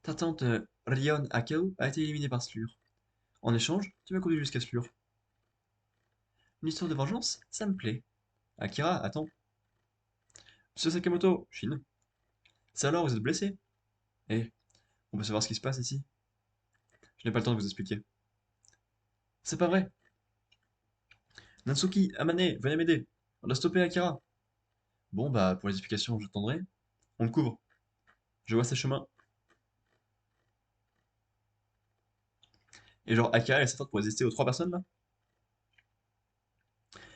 Ta tante Rion Akao a été éliminée par Slur. En échange, tu m'as conduit jusqu'à Slur. Une histoire de vengeance? Ça me plaît. Akira, attends. Monsieur Sakamoto, Shin. C'est alors, vous êtes blessé? Eh, On peut savoir ce qui se passe ici? Je n'ai pas le temps de vous expliquer. C'est pas vrai! Natsuki, Amane, venez m'aider! On doit stopper Akira! Bon, bah, pour les explications, je j'attendrai. On le couvre. Je vois ses chemins. Et genre, Akira, elle s'attend pour résister aux trois personnes là?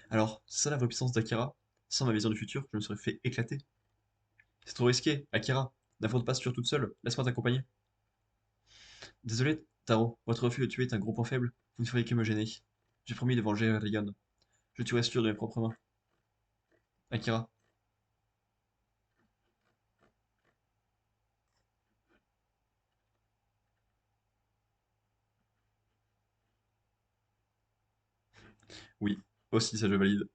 Alors, c'est ça la vraie puissance d'Akira? Sans ma vision du futur, je me serais fait éclater. C'est trop risqué, Akira. N'affronte pas ce toute seule. Laisse-moi t'accompagner. Désolé, Taro. Votre refus de tuer est un gros point faible. Vous ne feriez que me gêner. J'ai promis de venger Rion. Je tuerai sûr de mes propres mains. Akira. Oui. Aussi, ça je valide.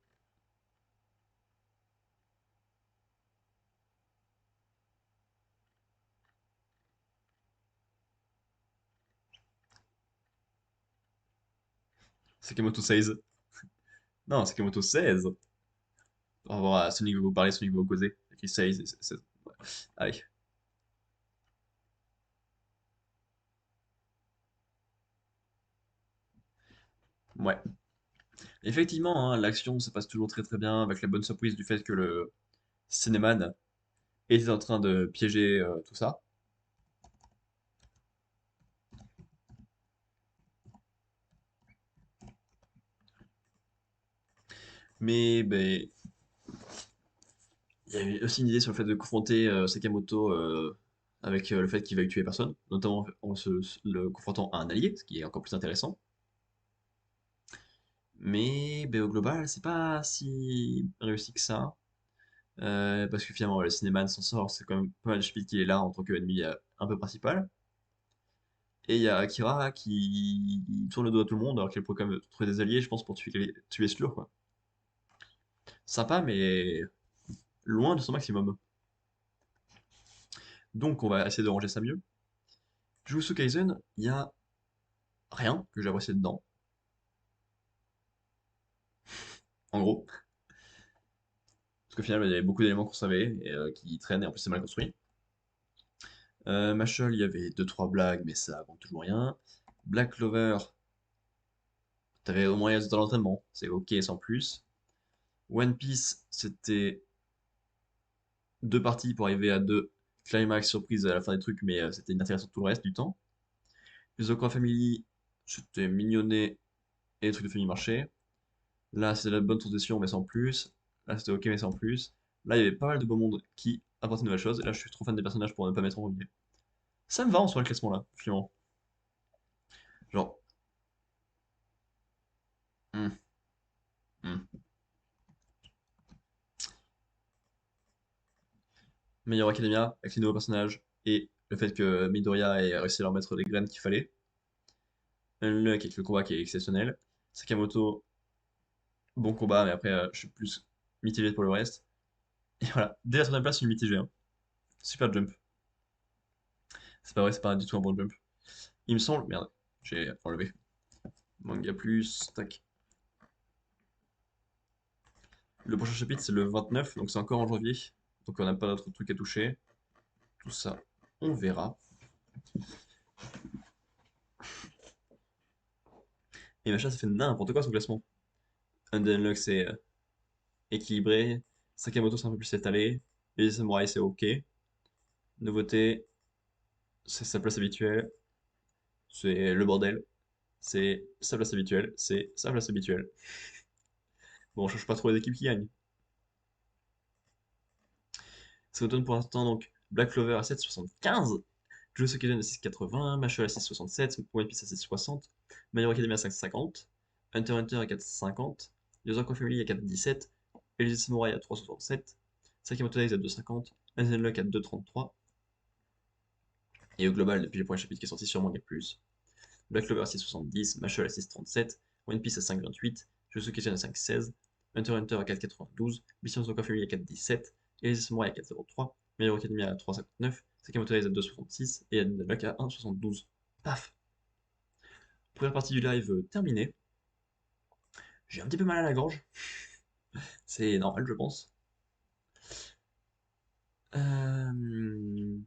Sakamoto 16. Non, Sakamoto 16. Au revoir à celui que vous parlez, celui que vous causez. Écrit 16 et 16. Ouais. Allez. Ouais. Effectivement, hein, l'action se passe toujours très très bien avec la bonne surprise du fait que le Cinéman était en train de piéger tout ça. Mais ben, il y avait aussi une idée sur le fait de confronter Sakamoto avec le fait qu'il va tuer personne, notamment en le confrontant à un allié, ce qui est encore plus intéressant. Mais ben, au global, c'est pas si réussi que ça. Parce que finalement, le Cinéman s'en sort, c'est quand même pas mal speed qu'il est là en tant qu'ennemi un peu principal. Et il y a Akira qui tourne le dos à tout le monde alors qu'elle pourrait quand même trouver des alliés, je pense, pour tuer Slur, quoi. Sympa, mais loin de son maximum. Donc on va essayer de ranger ça mieux. Jujutsu Kaisen, il y a rien que j'ai apprécié dedans, en gros. Parce qu'au final, il y avait beaucoup d'éléments qu'on savait et qui traînent et en plus c'est mal construit. Mashal, il y avait deux trois blagues, mais ça avant toujours rien. Black Clover, t'avais au moins dans l'entraînement, c'est ok sans plus. One Piece, c'était deux parties pour arriver à deux climax surprise à la fin des trucs, mais c'était inintéressant tout le reste du temps. Les Okra Family, c'était mignonné et les trucs de famille marchaient. Là, c'était la bonne transition, mais sans plus. Là, c'était ok, mais sans plus. Là, il y avait pas mal de beau monde qui apportait de nouvelles choses. Et là, je suis trop fan des personnages pour ne pas mettre en premier. Ça me va en soi le classement là, finalement. Genre, hmm, hmm. Meilleur Academia avec les nouveaux personnages et le fait que Midoriya ait réussi à leur mettre les graines qu'il fallait. Unlock avec le combat qui est exceptionnel. Sakamoto, bon combat, mais après, je suis plus mitigé pour le reste. Et voilà, dès la troisième place, je suis mitigé, hein. Super jump. C'est pas vrai, c'est pas du tout un bon jump. Il me semble, merde, j'ai enlevé. Manga plus, tac. Le prochain chapitre, c'est le 29, donc c'est encore en janvier. Donc on n'a pas d'autres trucs à toucher. Tout ça, on verra. Et machin, ça fait n'importe quoi son classement. Undeadlock, c'est équilibré. Sakamoto, c'est un peu plus étalé. Les samouraïs, c'est ok. Nouveauté, c'est sa place habituelle. C'est le bordel. C'est sa place habituelle. C'est sa place habituelle. Bon, on change pas trop les équipes qui gagnent. Ça nous donne pour l'instant donc Black Clover à 7,75. Jujutsu Kaisen à 6,80, Mashle à 6,67, One Piece à 6,60, My Hero Academia à 5,50, Hunter x Hunter à 4,50, Yozako Family à 4,17, Elise Samurai à 3,67, Sakamoto Days à 2,50, Unlock à 2,33, et au global, depuis le premier chapitre qui est sorti sur Manga Plus, Black Clover à 6,70, Mashle à 6,37, One Piece à 5,28, Jujutsu Kaisen à 5,16, Hunter x Hunter à 4,92, Mission Yozako Family à 4,17, Elise Samurai à 4,03, My Hero Academia à 3,59, Sakamoto Days à 2,66 et Unlock à 1,72. Paf! Première partie du live terminée. J'ai un petit peu mal à la gorge. C'est normal, je pense. Euh,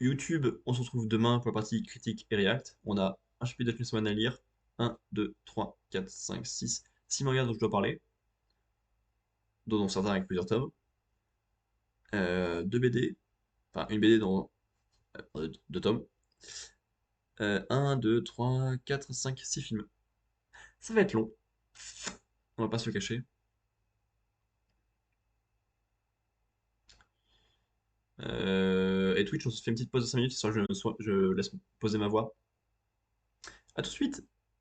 YouTube, on se retrouve demain pour la partie critique et react. On a un chapitre de Chainsaw Man à lire. Un, 2, 3, 4, 5, 6. 6 mangas dont je dois parler, dont certains avec plusieurs tomes. 2 BD, enfin une BD dans 2 tomes. 1, 2, 3, 4, 5, 6 films. Ça va être long, on va pas se le cacher. Et Twitch, on se fait une petite pause de 5 minutes, histoire que je laisse poser ma voix. A tout de suite!